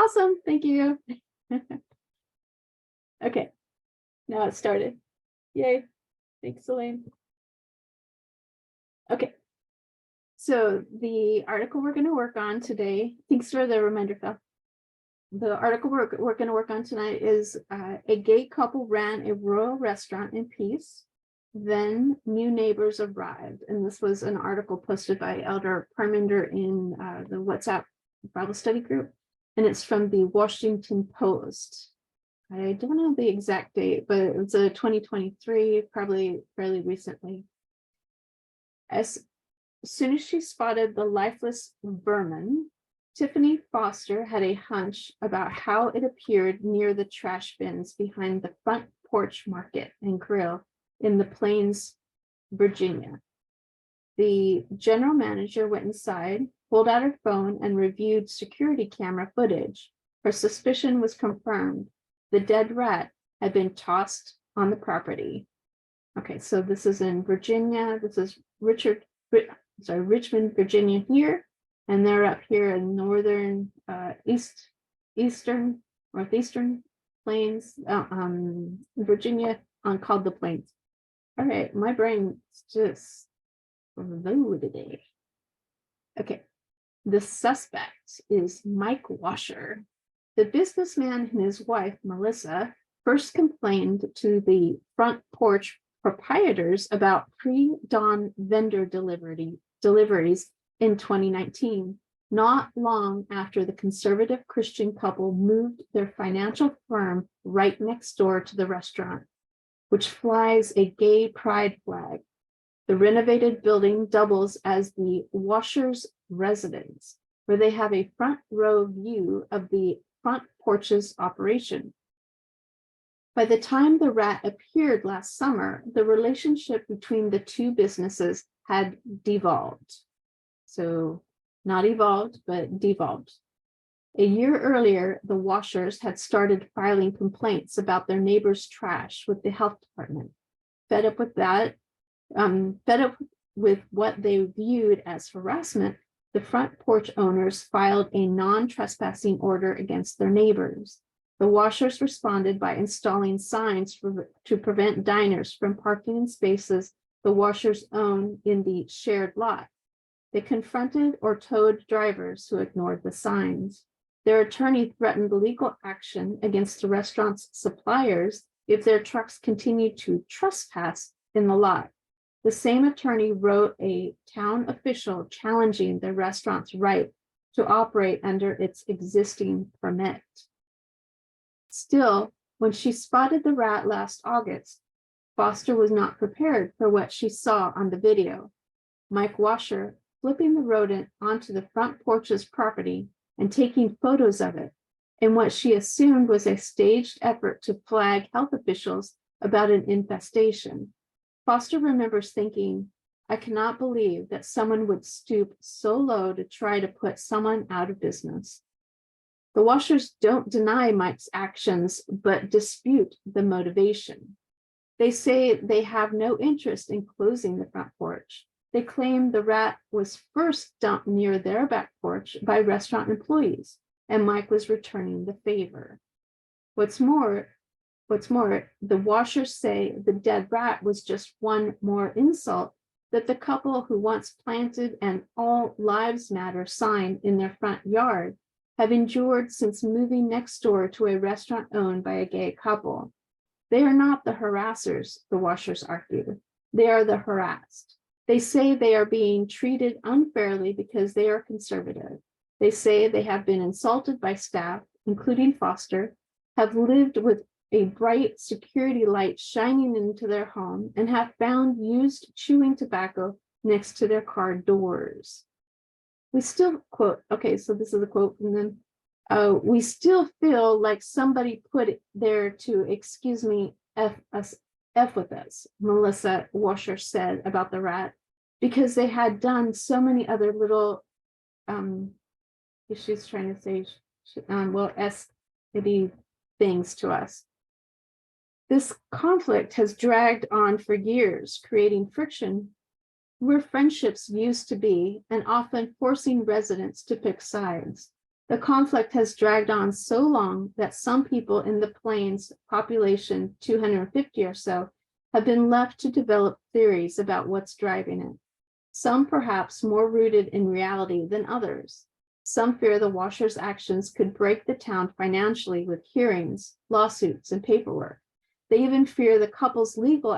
Awesome. Thank you. Okay. Now it started. Yay. Thanks, Elaine. Okay. So the article we're going to work on today, thanks for the reminder, Phil. The article we're going to work on tonight is a gay couple ran a rural restaurant in peace. Then new neighbors arrived. And this was an article posted by Elder Parminder in the WhatsApp Bible study group. And it's from the Washington Post. I don't know the exact date, but it was a 2023, probably fairly recently. As soon as she spotted the lifeless vermin, Tiffany Foster had a hunch about how it appeared near the trash bins behind the front porch market and grill in the Plains, Virginia. The general manager went inside, pulled out her phone, and reviewed security camera footage. Her suspicion was confirmed. The dead rat had been tossed on the property. Okay, so this is in Virginia. This is Richmond, Virginia here. And they're up here in northern, northeastern Plains, Virginia, called the Plains. All right, my brain's just low today. Okay, the suspect is Mike Washer. The businessman and his wife, Melissa, first complained to the front porch proprietors about pre-dawn vendor deliveries in 2019, not long after the conservative Christian couple moved their financial firm right next door to the restaurant, which flies a gay pride flag. The renovated building doubles as the Washer's residence, where they have a front row view of the front porch's operation. By the time the rat appeared last summer, the relationship between the two businesses had devolved. So not evolved, but devolved. A year earlier, the Washers had started filing complaints about their neighbor's trash with the health department. Fed up with what they viewed as harassment, the front porch owners filed a non-trespassing order against their neighbors. The Washers responded by installing signs to prevent diners from parking in spaces the Washers own in the shared lot. They confronted or towed drivers who ignored the signs. Their attorney threatened legal action against the restaurant's suppliers if their trucks continued to trespass in the lot. The same attorney wrote a town official challenging the restaurant's right to operate under its existing permit. Still, when she spotted the rat last August, Foster was not prepared for what she saw on the video. Mike Washer flipping the rodent onto the front porch's property and taking photos of it in what she assumed was a staged effort to flag health officials about an infestation. Foster remembers thinking, "I cannot believe that someone would stoop so low to try to put someone out of business." The Washers don't deny Mike's actions, but dispute the motivation. They say they have no interest in closing the front porch. They claim the rat was first dumped near their back porch by restaurant employees, and Mike was returning the favor. What's more, the Washers say the dead rat was just one more insult that the couple who once planted an All Lives Matter sign in their front yard have endured since moving next door to a restaurant owned by a gay couple. They are not the harassers, the Washers argue. They are the harassed. They say they are being treated unfairly because they are conservative. They say they have been insulted by staff, including Foster, have lived with a bright security light shining into their home, and have found used chewing tobacco next to their car doors. We still, quote, okay, so this is a quote from them. We still feel like somebody put it there to, excuse me, F with us, Melissa Washer said about the rat, because they had done so many other little, she's trying to say, maybe things to us. This conflict has dragged on for years, creating friction where friendships used to be, and often forcing residents to pick sides. The conflict has dragged on so long that some people in the plains, population 250 or so, have been left to develop theories about what's driving it. Some perhaps more rooted in reality than others. Some fear the Washers' actions could break the town financially with hearings, lawsuits, and paperwork. They even fear the couple's legal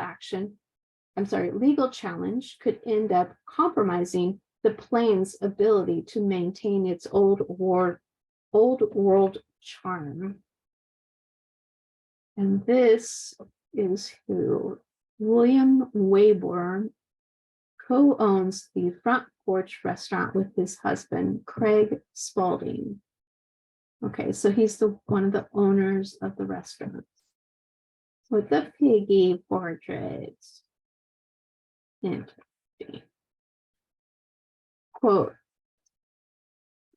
challenge could end up compromising the plains' ability to maintain its old world charm. And this is who William Wayborn co-owns the Front Porch restaurant with his husband, Craig Spalding. Okay, so he's one of the owners of the restaurant. With the piggy portraits. Interesting. Quote,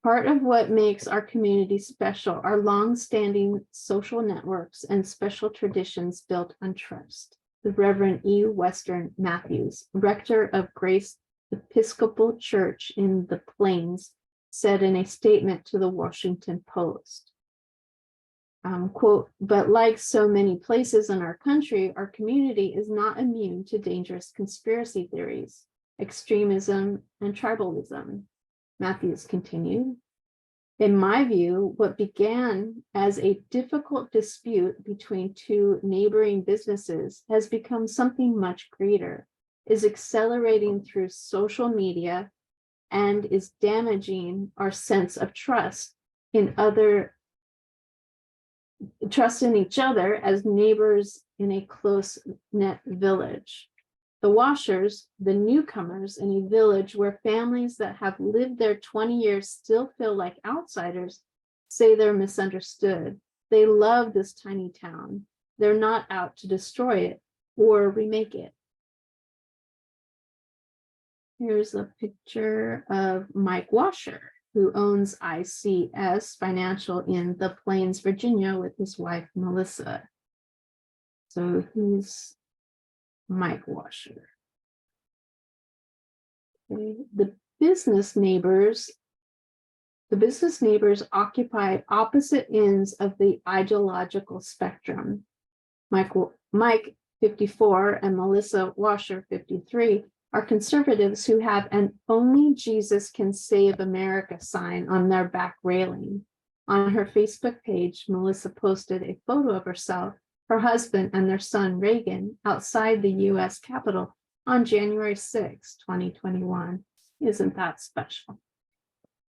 part of what makes our community special are long-standing social networks and special traditions built on trust. The Reverend E. Western Matthews, rector of Grace Episcopal Church in the Plains, said in a statement to the Washington Post. Quote, but like so many places in our country, our community is not immune to dangerous conspiracy theories, extremism, and tribalism. Matthews continued. In my view, what began as a difficult dispute between two neighboring businesses has become something much greater, is accelerating through social media, and is damaging our sense of trust in each other as neighbors in a close-knit village. The Washers, the newcomers in a village where families that have lived there 20 years still feel like outsiders, say they're misunderstood. They love this tiny town. They're not out to destroy it or remake it. Here's a picture of Mike Washer, who owns ICS Financial in the Plains, Virginia, with his wife, Melissa. So he's Mike Washer. Okay. The business neighbors occupied opposite ends of the ideological spectrum. Mike 54 and Melissa Washer 53 are conservatives who have an "Only Jesus Can Save America" sign on their back railing. On her Facebook page, Melissa posted a photo of herself, her husband, and their son Reagan outside the US Capitol on January 6, 2021. Isn't that special?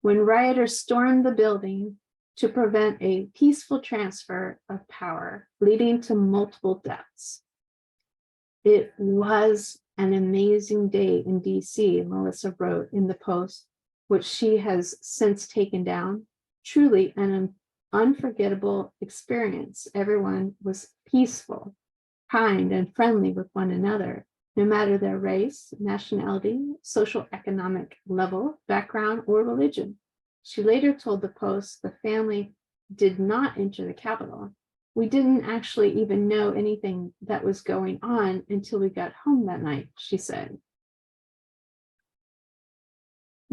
When rioters stormed the building to prevent a peaceful transfer of power, leading to multiple deaths. It was an amazing day in DC, Melissa wrote in the post, which she has since taken down. Truly an unforgettable experience. Everyone was peaceful, kind, and friendly with one another, no matter their race, nationality, social economic level, background, or religion. She later told the Post the family did not enter the Capitol. We didn't actually even know anything that was going on until we got home that night, she said.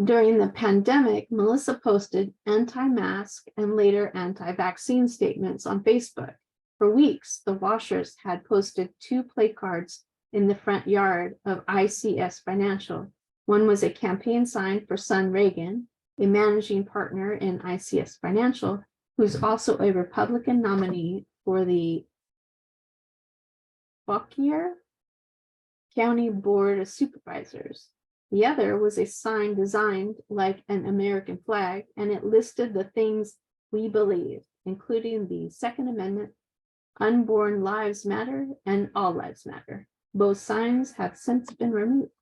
During the pandemic, Melissa posted anti-mask and later anti-vaccine statements on Facebook. For weeks, the Washers had posted 2 placards in the front yard of ICS Financial. One was a campaign sign for son Reagan, a managing partner in ICS Financial, who's also a Republican nominee for the Fauquier County Board of Supervisors. The other was a sign designed like an American flag, and it listed the things we believe, including the Second Amendment, unborn lives matter, and all lives matter. Both signs have since been removed.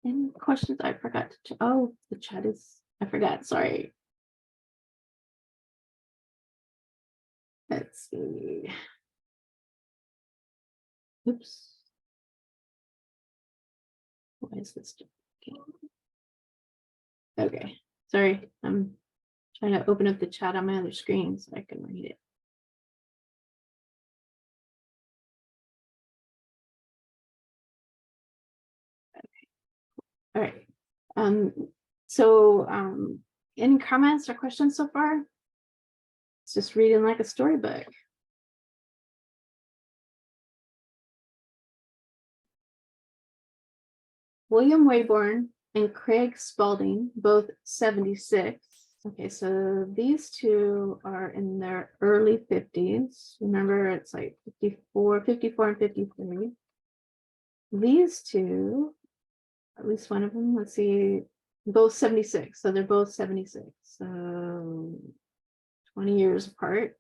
Any questions? I forgot to, oh, the chat is, I forgot, sorry. Let's see. Oops. Why is this? Okay, sorry. I'm trying to open up the chat on my other screen so I can read it. Okay. All right. Any comments or questions so far? It's just reading like a storybook. William Wayborn and Craig Spalding, both 76. Okay, so these two are in their early 50s. Remember, it's like 54 and 53. These two, at least one of them, let's see, both 76. So they're both 76. So 20 years apart.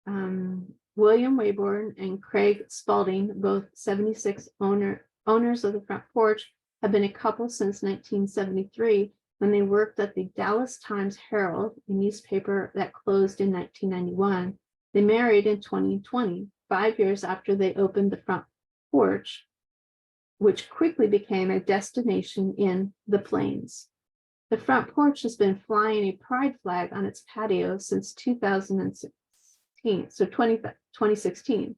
William Wayborn and Craig Spalding, both 76 owners of the Front Porch, have been a couple since 1973 when they worked at the Dallas Times-Herald, a newspaper that closed in 1991. They married in 2020, 5 years after they opened the Front Porch, which quickly became a destination in the Plains. The Front Porch has been flying a pride flag on its patio since 2016, so 2016.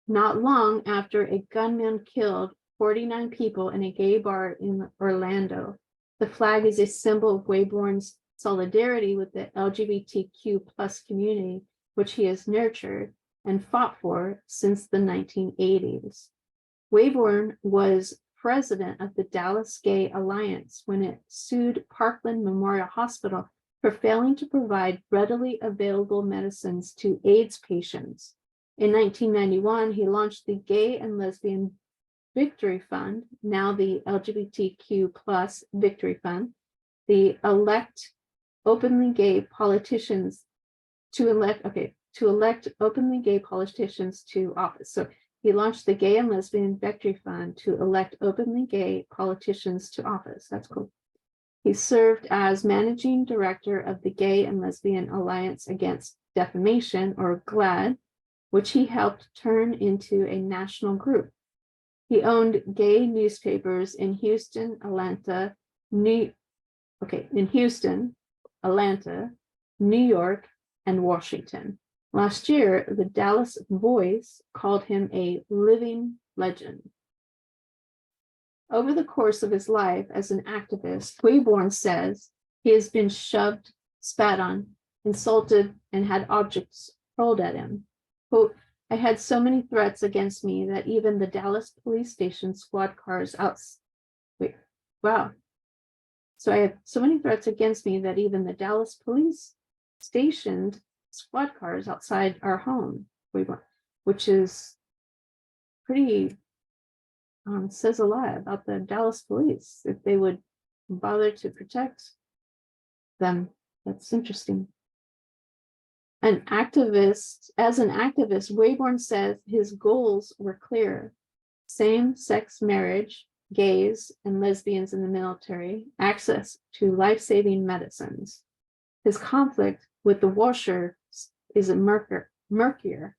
Not long after a gunman killed 49 people in a gay bar in Orlando. The flag is a symbol of Wayborn's solidarity with the LGBTQ plus community, which he has nurtured and fought for since the 1980s. Wayborn was president of the Dallas Gay Alliance when it sued Parkland Memorial Hospital for failing to provide readily available medicines to AIDS patients. In 1991, he launched the Gay and Lesbian Victory Fund, now the LGBTQ plus Victory Fund, to elect openly gay politicians to office. So he launched the Gay and Lesbian Victory Fund to elect openly gay politicians to office. That's cool. He served as managing director of the Gay and Lesbian Alliance Against Defamation, or GLAAD, which he helped turn into a national group. He owned gay newspapers in Houston, Atlanta, New York, and Washington. Last year, the Dallas Voice called him a living legend. Over the course of his life as an activist, Wayborn says he has been shoved, spat on, insulted, and had objects hurled at him. Quote, I had so many threats against me that even the Dallas police station squad cars So I had so many threats against me that even the Dallas police stationed squad cars outside our home, which is pretty, says a lot about the Dallas police, if they would bother to protect them. That's interesting. As an activist, Wayborn says his goals were clear: same-sex marriage, gays and lesbians in the military, access to life-saving medicines. His conflict with the Washer is murkier.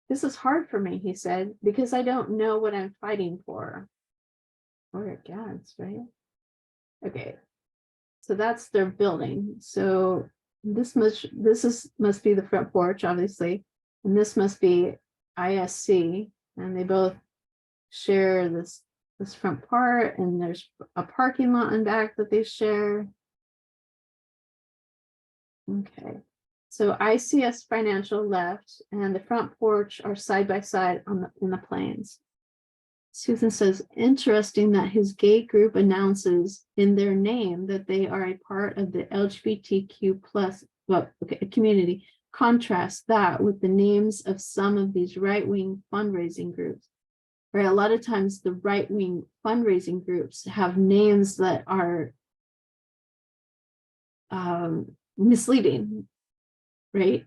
This is hard for me, he said, because I don't know what I'm fighting for or against, right? Okay, so that's their building. So this must be the Front Porch, obviously, and this must be ISC, and they both share this front part, and there's a parking lot in back that they share. Okay, so ICS Financial left, and the Front Porch are side by side in the Plains. Susan says, interesting that his gay group announces in their name that they are a part of the LGBTQ plus community. Contrast that with the names of some of these right-wing fundraising groups. Right, a lot of times the right-wing fundraising groups have names that are misleading, right?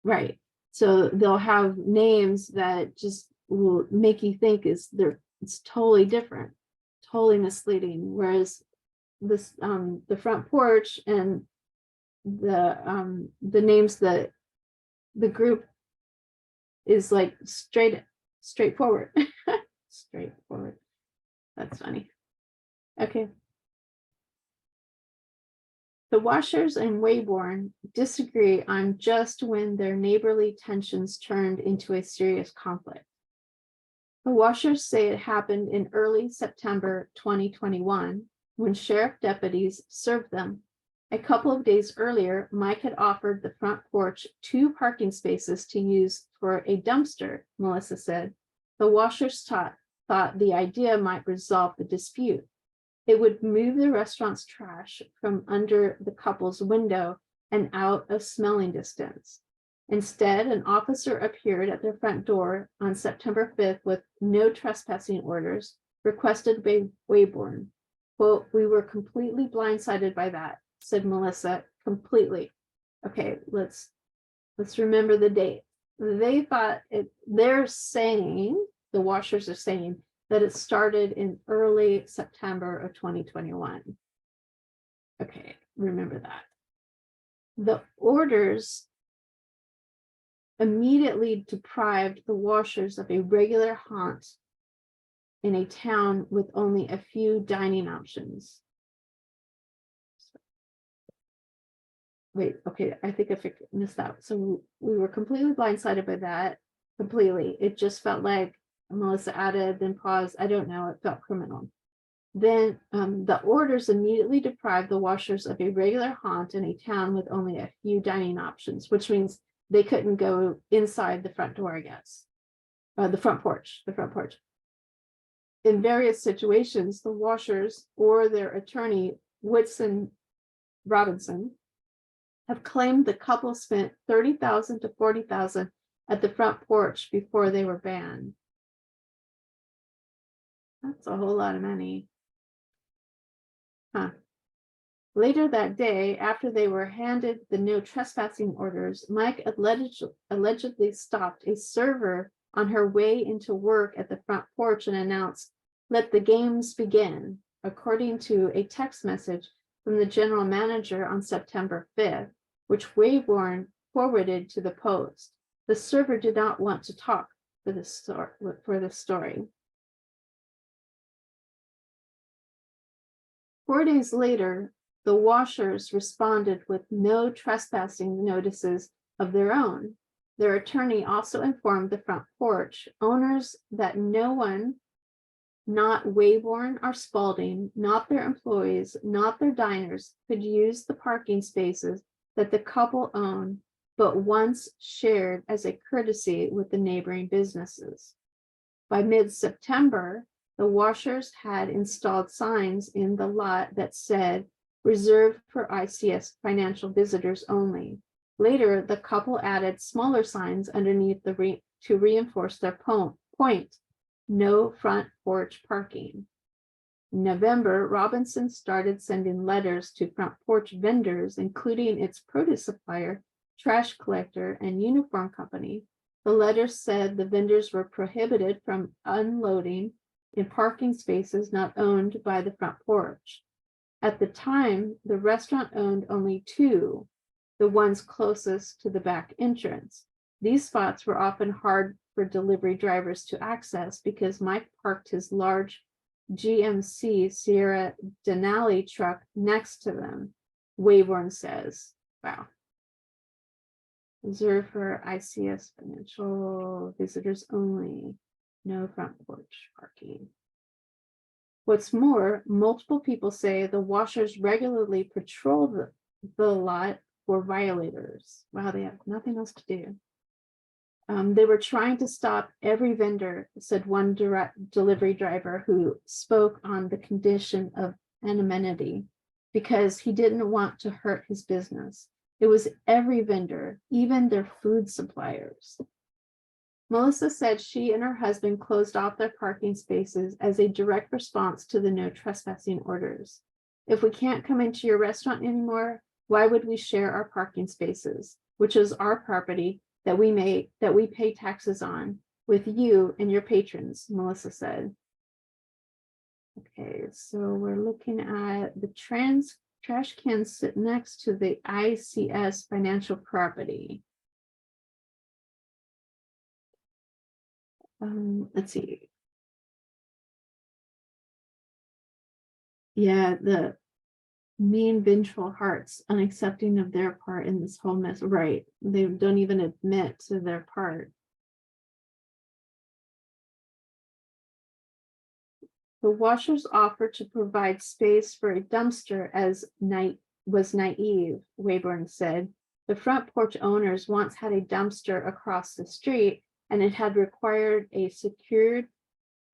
Right. So they'll have names that just will make you think it's totally different, totally misleading. Whereas this the Front Porch and the names that the group is like straightforward. Straightforward. That's funny. Okay. The Washers and Wayborn disagree on just when their neighborly tensions turned into a serious conflict. The washers say it happened in early September 2021 when sheriff deputies served them. A couple of days earlier, Mike had offered the front porch 2 parking spaces to use for a dumpster, Melissa said. The washers thought the idea might resolve the dispute. It would move the restaurant's trash from under the couple's window and out of smelling distance. Instead, an officer appeared at their front door on September 5th with no trespassing orders requested by Wayborn. Quote, "We were completely blindsided by that," said Melissa. Completely. Okay, let's remember the date. They thought they're saying, the washers are saying, that it started in early September of 2021. Okay, remember that. The orders immediately deprived the washers of a regular haunt in a town with only a few dining options. Wait, okay, I think I missed that. So we were completely blindsided by that. Completely. It just felt like Melissa added, then paused. I don't know. It felt criminal. Then the orders immediately deprived the washers of a regular haunt in a town with only a few dining options, which means they couldn't go inside the front door, I guess. The front porch. In various situations, the washers or their attorney, Woodson Robinson, have claimed the couple spent $30,000 to $40,000 at the front porch before they were banned. That's a whole lot of money. Huh. Later that day, after they were handed the no trespassing orders, Mike allegedly stopped a server on her way into work at the front porch and announced, "Let the games begin," according to a text message from the general manager on September 5th, which Wayborn forwarded to the Post. The server did not want to talk for the story. 4 days later, the washers responded with no trespassing notices of their own. Their attorney also informed the front porch owners that no one, not Wayborn or Spalding, not their employees, not their diners, could use the parking spaces that the couple owned, but once shared as a courtesy with the neighboring businesses. By mid-September, the washers had installed signs in the lot that said, "Reserved for ICS financial visitors only." Later, the couple added smaller signs underneath to reinforce their point, "No front porch parking." In November, Robinson started sending letters to front porch vendors, including its produce supplier, trash collector, and uniform company. The letters said the vendors were prohibited from unloading in parking spaces not owned by the front porch. At the time, the restaurant owned only 2, the ones closest to the back entrance. These spots were often hard for delivery drivers to access because Mike parked his large GMC Sierra Denali truck next to them, Wayborn says. Wow. Reserved for ICS financial visitors only. No front porch parking. What's more, multiple people say the washers regularly patrol the lot for violators. Wow, they have nothing else to do. They were trying to stop every vendor, said one delivery driver who spoke on the condition of anonymity because he didn't want to hurt his business. It was every vendor, even their food suppliers. Melissa said she and her husband closed off their parking spaces as a direct response to the no trespassing orders. "If we can't come into your restaurant anymore, why would we share our parking spaces, which is our property that we pay taxes on, with you and your patrons," Melissa said. Okay, so we're looking at the trash cans sit next to the ICS financial property. Let's see. Yeah, the mean, vengeful hearts, unaccepting of their part in this whole mess. Right. They don't even admit to their part. The washers offered to provide space for a dumpster was naive, Wayborn said. The front porch owners once had a dumpster across the street, and it had required a secured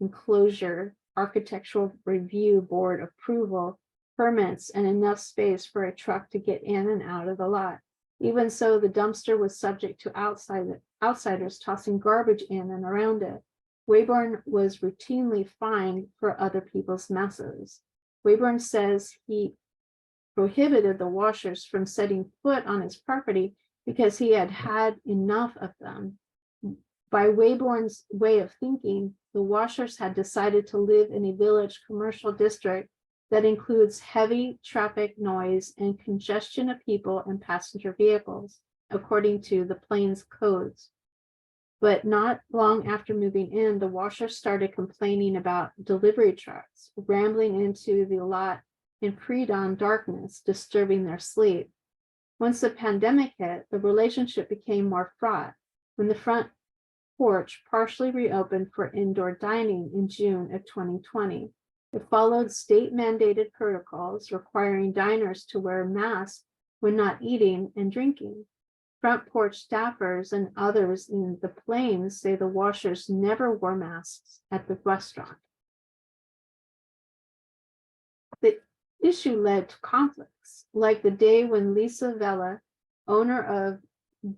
enclosure, architectural review board approval, permits, and enough space for a truck to get in and out of the lot. Even so, the dumpster was subject to outsiders tossing garbage in and around it. Wayborn was routinely fined for other people's messes. Wayborn says he prohibited the washers from setting foot on his property because he had had enough of them. By Wayborn's way of thinking, the washers had decided to live in a village commercial district that includes heavy traffic noise and congestion of people and passenger vehicles, according to the Plains codes. But not long after moving in, the washers started complaining about delivery trucks rambling into the lot in pre-dawn darkness, disturbing their sleep. Once the pandemic hit, the relationship became more fraught. When the front porch partially reopened for indoor dining in June of 2020, it followed state-mandated protocols requiring diners to wear masks when not eating and drinking. Front porch staffers and others in the Plains say the washers never wore masks at the restaurant. The issue led to conflicts, like the day when Lisa Vela, owner of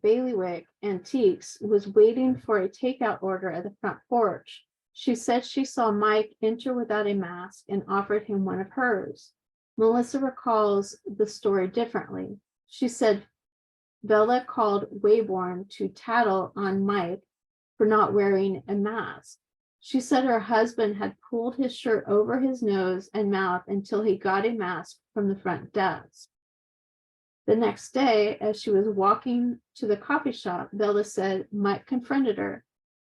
Bailiwick Antiques, was waiting for a takeout order at the front porch. She said she saw Mike enter without a mask and offered him one of hers. Melissa recalls the story differently. She said Bella called Wayborn to tattle on Mike for not wearing a mask. She said her husband had pulled his shirt over his nose and mouth until he got a mask from the front desk. The next day, as she was walking to the coffee shop, Bella said Mike confronted her.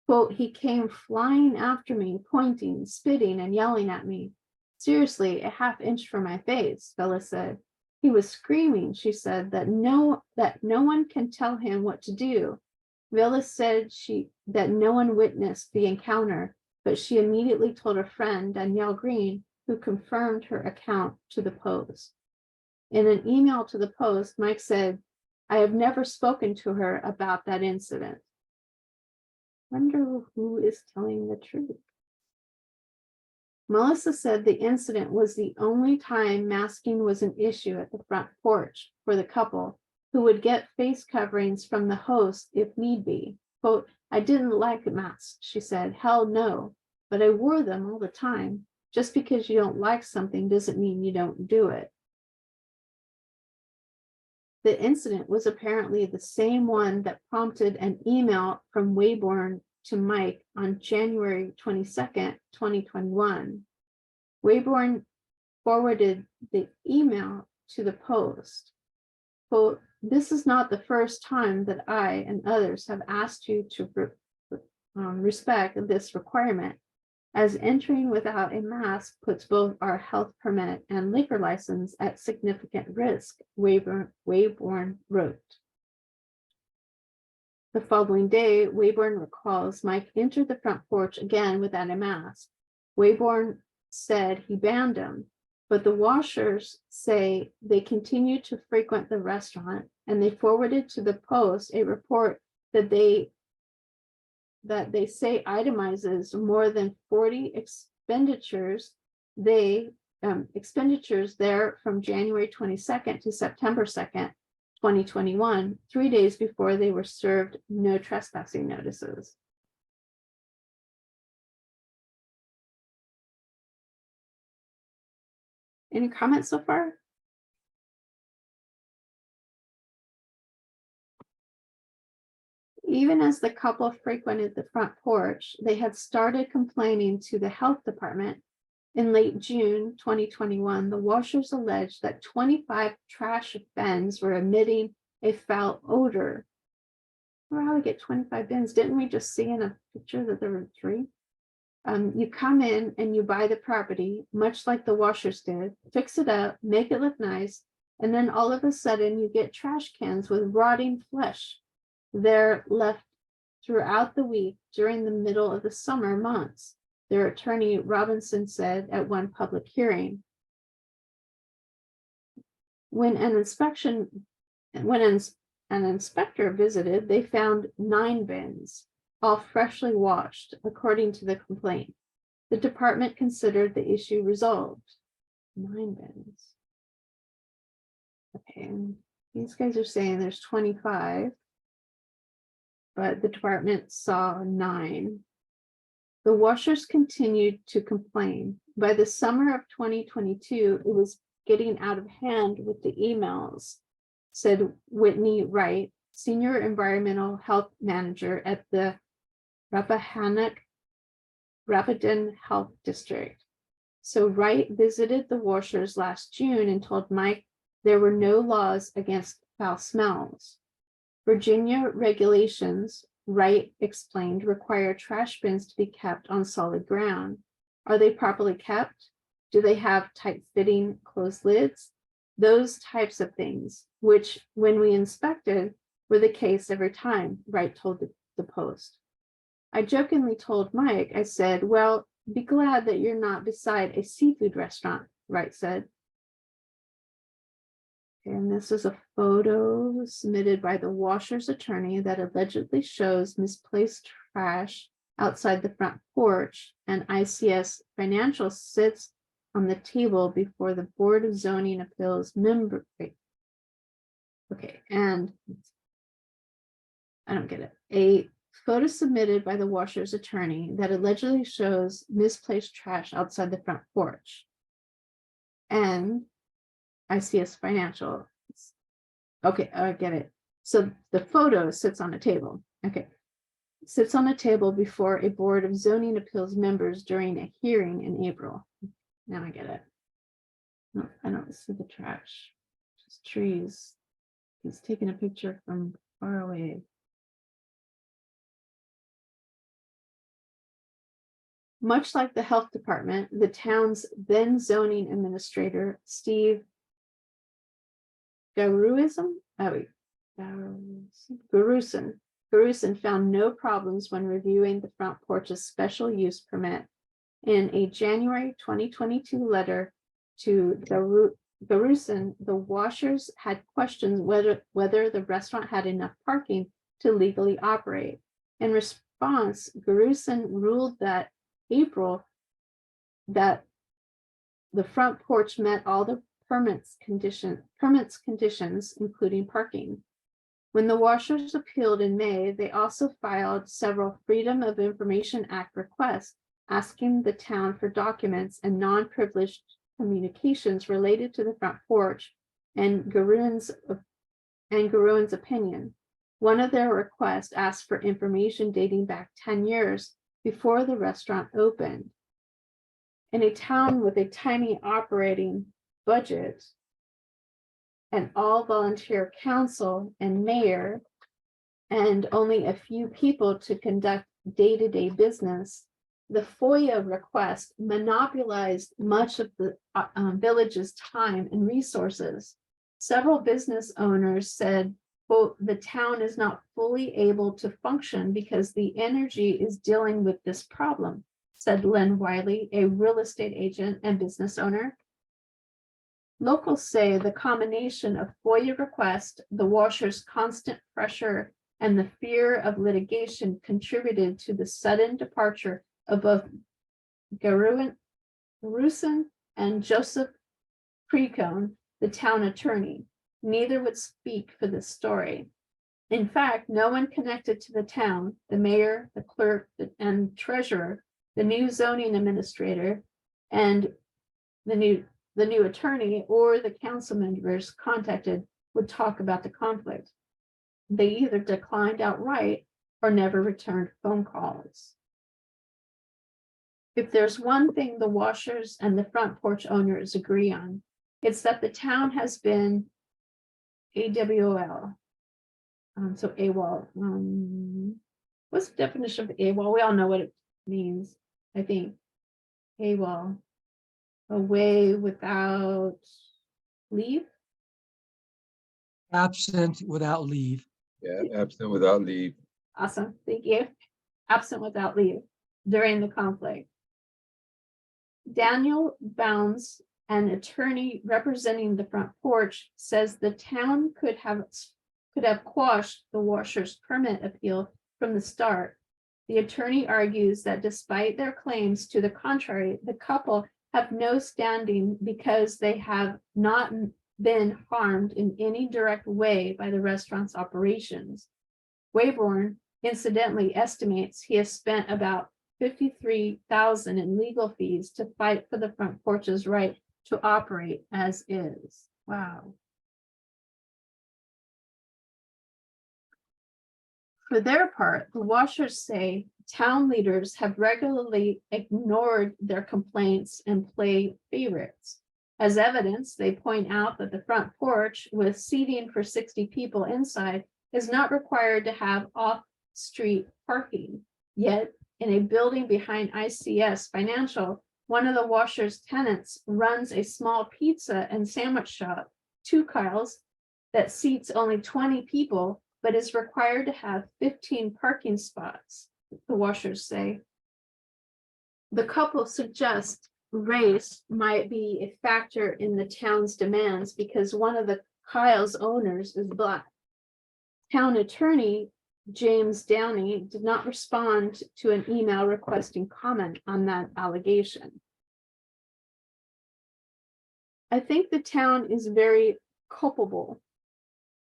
Quote, "He came flying after me, pointing, spitting, and yelling at me. Seriously, a half-inch from my face," Bella said. "He was screaming," she said, that no one can tell him what to do. Bella said that no one witnessed the encounter, but she immediately told her friend, Danielle Green, who confirmed her account to the Post. In an email to the Post, Mike said, "I have never spoken to her about that incident." Wonder who is telling the truth. Melissa said the incident was the only time masking was an issue at the front porch for the couple, who would get face coverings from the host if need be. Quote, "I didn't like masks," she said. "Hell no, but I wore them all the time. Just because you don't like something doesn't mean you don't do it." The incident was apparently the same one that prompted an email from Wayborn to Mike on January 22nd, 2021. Wayborn forwarded the email to the Post. Quote, "This is not the first time that I and others have asked you to respect this requirement, as entering without a mask puts both our health permit and liquor license at significant risk," Wayborn wrote. The following day, Wayborn recalls Mike entered the front porch again without a mask. Wayborn said he banned him, but the washers say they continued to frequent the restaurant, and they forwarded to the Post a report that they say itemizes more than 40 expenditures there from January 22nd to September 2nd, 2021, 3 days before they were served no trespassing notices. Any comments so far? Even as the couple frequented the front porch, they had started complaining to the health department. In late June 2021, the washers alleged that 25 trash bins were emitting a foul odor. Well, how do we get 25 bins? Didn't we just see in a picture that there were 3? You come in and you buy the property, much like the washers did, fix it up, make it look nice, and then all of a sudden you get trash cans with rotting flesh. They're left throughout the week during the middle of the summer months. their attorney Robinson said at one public hearing. When an inspector visited, they found 9 bins, all freshly washed, according to the complaint. The department considered the issue resolved. 9 bins. Okay, these guys are saying there's 25, but the department saw 9. The washers continued to complain. By the summer of 2022, it was getting out of hand with the emails, said Whitney Wright, Senior Environmental Health Manager at the Rapidan Health District. So Wright visited the washers last June and told Mike there were no laws against foul smells. Virginia regulations, Wright explained, require trash bins to be kept on solid ground. Are they properly kept? Do they have tight-fitting closed lids? Those types of things, which when we inspected were the case every time, Wright told the Post. I jokingly told Mike, I said, well, be glad that you're not beside a seafood restaurant, Wright said. And this is a photo submitted by the washer's attorney that allegedly shows misplaced trash outside the front porch, and ICS Financial sits on the table before the Board of Zoning Appeals member. Okay, and I don't get it. A photo submitted by the washer's attorney that allegedly shows misplaced trash outside the front porch. And ICS Financial. Okay, I get it. So the photo sits on a table. Okay. Sits on a table before a Board of Zoning Appeals members during a hearing in April. Now I get it. No, I don't see the trash. Just trees. He's taking a picture from far away. Much like the health department, the town's then zoning administrator, Steve Garuson found no problems when reviewing the front porch's special use permit. In a January 2022 letter to Garuson, the washers had questions whether the restaurant had enough parking to legally operate. In response, Garuson ruled that April that the front porch met all the permits conditions, including parking. When the washers appealed in May, they also filed several Freedom of Information Act requests asking the town for documents and non-privileged communications related to the front porch and Garuin's opinion. One of their requests asked for information dating back 10 years before the restaurant opened. In a town with a tiny operating budget, an all-volunteer council and mayor, and only a few people to conduct day-to-day business, the FOIA request monopolized much of the village's time and resources. Several business owners said, quote, the town is not fully able to function because the energy is dealing with this problem, said Len Wiley, a real estate agent and business owner. Locals say the combination of FOIA request, the washer's constant pressure, and the fear of litigation contributed to the sudden departure of both Garuson and Joseph Precone, the town attorney. Neither would speak for this story. In fact, no one connected to the town, the mayor, the clerk, and treasurer, the new zoning administrator, and the new attorney, or the council members contacted would talk about the conflict. They either declined outright or never returned phone calls. If there's one thing the washers and the front porch owners agree on, it's that the town has been AWOL. So AWOL. What's the definition of AWOL? We all know what it means, I think. AWOL. Away without leave? Absent without leave. Yeah, absent without leave. Awesome, thank you. Absent without leave during the conflict. Daniel Bounds, an attorney representing the front porch, says the town could have quashed the washer's permit appeal from the start. The attorney argues that despite their claims to the contrary, the couple have no standing because they have not been harmed in any direct way by the restaurant's operations. Wayborn incidentally estimates he has spent about $53,000 in legal fees to fight for the front porch's right to operate as is. Wow. For their part, the washers say town leaders have regularly ignored their complaints and played favorites. As evidence, they point out that the front porch, with seating for 60 people inside, is not required to have off-street parking. Yet, in a building behind ICS Financial, one of the washer's tenants runs a small pizza and sandwich shop, Two Kyles, that seats only 20 people, but is required to have 15 parking spots, the washers say. The couple suggests race might be a factor in the town's demands because one of the Kyle's owners is Black. Town attorney James Downey did not respond to an email requesting comment on that allegation. I think the town is very culpable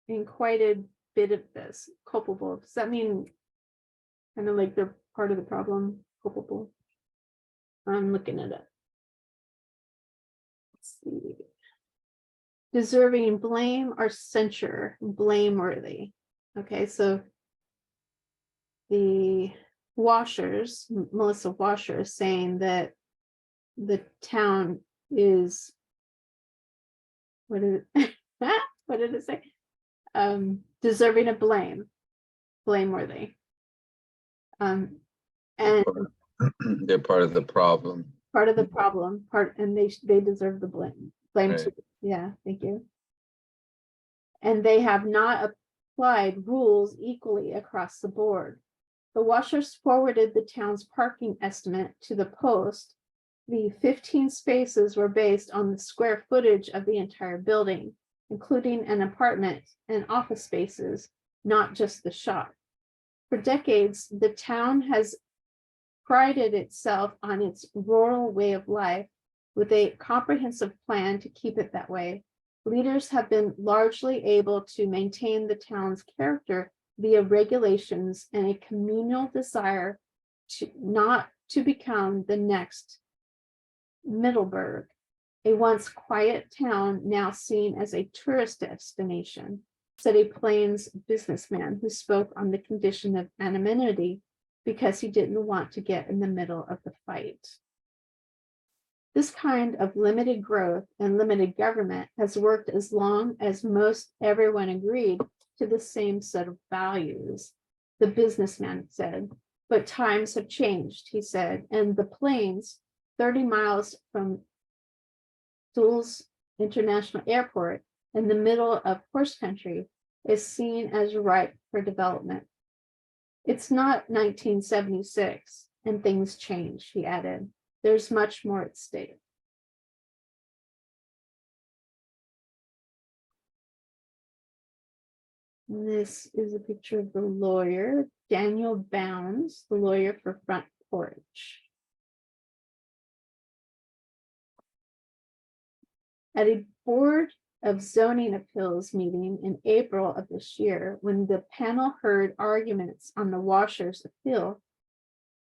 in quite a bit of this. Culpable. Does that mean kind of like they're part of the problem? Culpable. I'm looking at it. Let's see. Deserving blame or censure, blameworthy. Okay, so the washers, Melissa Washer, is saying that the town is, what did it say? Deserving of blame, blameworthy. And they're part of the problem. Part of the problem, and they deserve the blame. Right. Too. Yeah, thank you. And they have not applied rules equally across the board. The washers forwarded the town's parking estimate to the Post. The 15 spaces were based on the square footage of the entire building, including an apartment and office spaces, not just the shop. For decades, the town has prided itself on its rural way of life with a comprehensive plan to keep it that way. Leaders have been largely able to maintain the town's character via regulations and a communal desire to not to become the next Middleburg, a once quiet town now seen as a tourist destination, said a Plains businessman who spoke on the condition of anonymity because he didn't want to get in the middle of the fight. This kind of limited growth and limited government has worked as long as most everyone agreed to the same set of values, the businessman said. But times have changed, he said, and the Plains, 30 miles from Dulles International Airport in the middle of horse country, is seen as ripe for development. It's not 1976 and things change, he added. There's much more at stake. And this is a picture of the lawyer, Daniel Bounds, the lawyer for Front Porch. At a board of zoning appeals meeting in April of this year, when the panel heard arguments on the washer's appeal,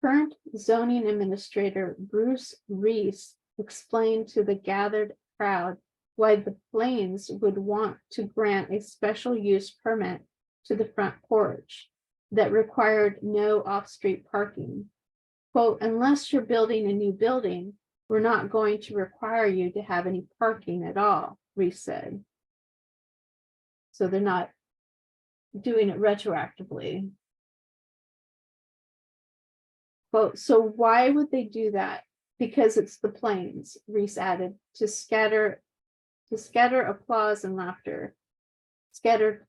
current zoning administrator Bruce Reese explained to the gathered crowd why the Plains would want to grant a special use permit to the front porch that required no off-street parking. Quote, unless you're building a new building, we're not going to require you to have any parking at all, Reese said. So they're not doing it retroactively. Quote, so why would they do that? Because it's the Plains, Reese added, to scatter applause and laughter. Scattered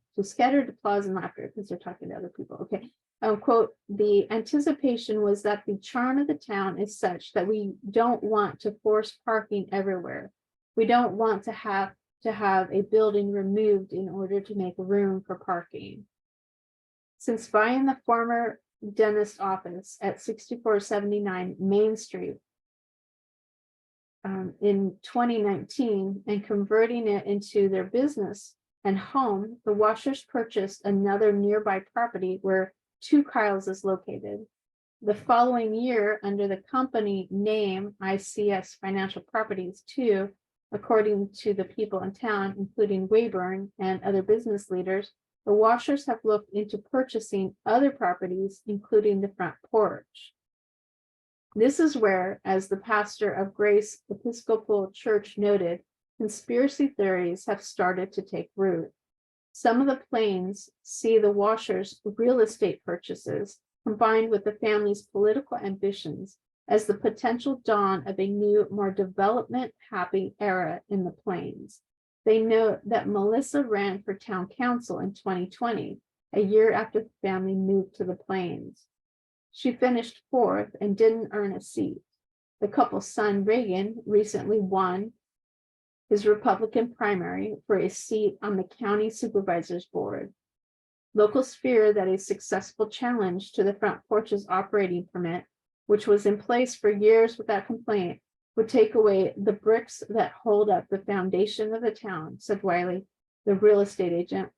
applause and laughter, because they're talking to other people. Okay. quote, the anticipation was that the charm of the town is such that we don't want to force parking everywhere. We don't want to have a building removed in order to make room for parking. Since buying the former dentist office at 6479 Main Street in 2019 and converting it into their business and home, the Washers purchased another nearby property where Two Kyles is located. The following year, under the company name ICS Financial Properties 2, according to the people in town, including Wayburn and other business leaders, the Washers have looked into purchasing other properties, including the front porch. This is where, as the pastor of Grace Episcopal Church noted, conspiracy theories have started to take root. Some of the Plains see the Washers' real estate purchases, combined with the family's political ambitions, as the potential dawn of a new, more development-happy era in the Plains. They note that Melissa ran for town council in 2020, a year after the family moved to the Plains. She finished 4th and didn't earn a seat. The couple's son, Reagan, recently won his Republican primary for a seat on the county supervisor's board. Locals fear that a successful challenge to the front porch's operating permit, which was in place for years without complaint, would take away the bricks that hold up the foundation of the town, said Wiley, the real estate agent.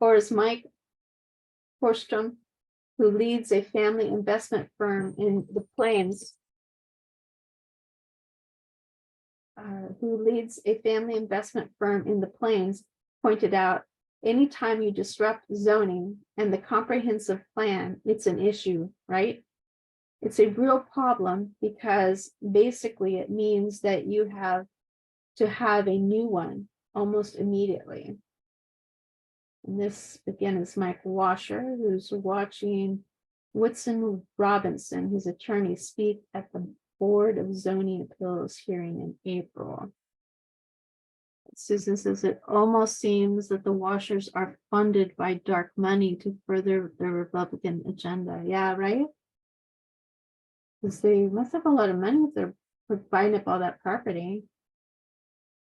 Or as Mike Horstrom, who leads a family investment firm in the Plains, pointed out, anytime you disrupt zoning and the comprehensive plan, it's an issue, right? It's a real problem because basically it means that you have to have a new one almost immediately. And this again is Mike Washer, who's watching Woodson Robinson, his attorney, speak at the Board of Zoning Appeals hearing in April. Susan says it almost seems that the Washers are funded by dark money to further their Republican agenda. Yeah, right? Because they must have a lot of money if they're buying up all that property.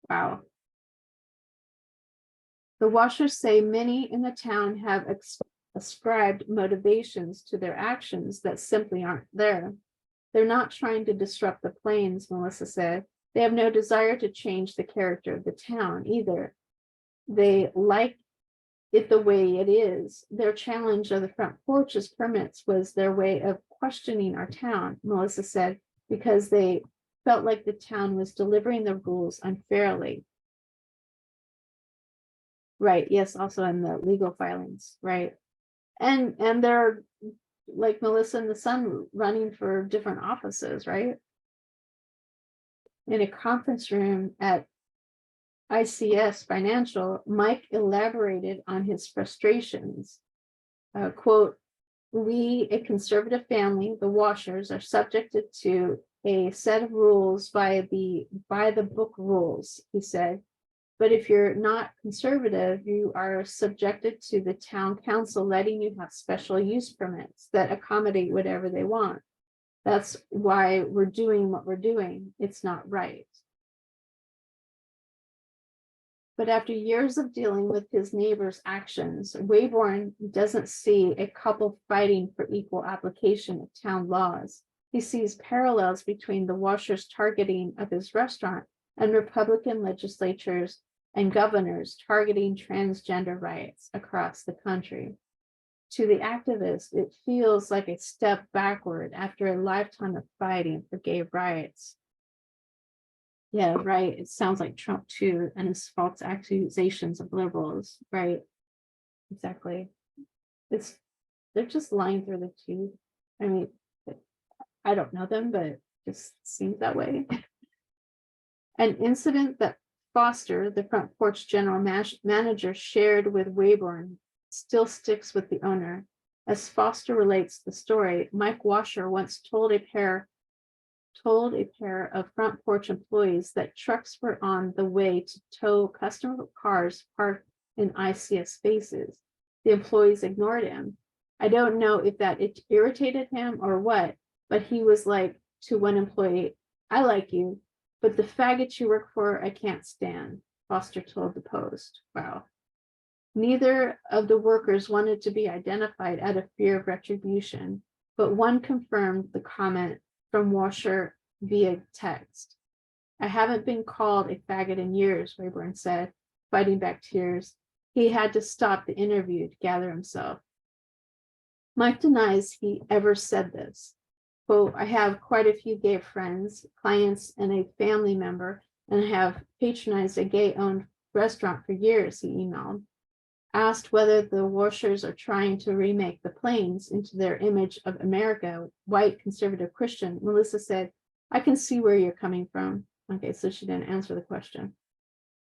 Wow. The Washers say many in the town have ascribed motivations to their actions that simply aren't there. They're not trying to disrupt the Plains, Melissa said. They have no desire to change the character of the town either. They like it the way it is. Their challenge of the front porch's permits was their way of questioning our town, Melissa said, because they felt like the town was delivering the rules unfairly. Right, yes, also in the legal filings, right? And they're like Melissa and the son running for different offices, right? In a conference room at ICS Financial, Mike elaborated on his frustrations. Quote, we, a conservative family, the Washers, are subjected to a set of rules by the book rules, he said. But if you're not conservative, you are subjected to the town council letting you have special use permits that accommodate whatever they want. That's why we're doing what we're doing. It's not right. But after years of dealing with his neighbor's actions, Wayborn doesn't see a couple fighting for equal application of town laws. He sees parallels between the Washers' targeting of his restaurant and Republican legislatures and governors targeting transgender rights across the country. To the activist, it feels like a step backward after a lifetime of fighting for gay rights. Yeah, right. It sounds like Trump too, and his false accusations of liberals, right? Exactly. They're just lying through the tooth. I mean, I don't know them, but it just seems that way. An incident that Foster, the front porch general manager, shared with Wayborn still sticks with the owner. As Foster relates the story, Mike Washer once told a pair of front porch employees that trucks were on the way to tow customer cars parked in ICS spaces. The employees ignored him. I don't know if that it irritated him or what, but he was like to one employee, I like you, but the faggot you work for, I can't stand, Foster told the Post. Wow. Neither of the workers wanted to be identified out of fear of retribution, but one confirmed the comment from Washer via text. I haven't been called a faggot in years, Wayborn said, fighting back tears. He had to stop the interview to gather himself. Mike denies he ever said this. Quote, I have quite a few gay friends, clients, and a family member, and have patronized a gay-owned restaurant for years, he emailed. Asked whether the Washers are trying to remake the Plains into their image of America, white, conservative Christian, Melissa said, I can see where you're coming from. Okay, so she didn't answer the question.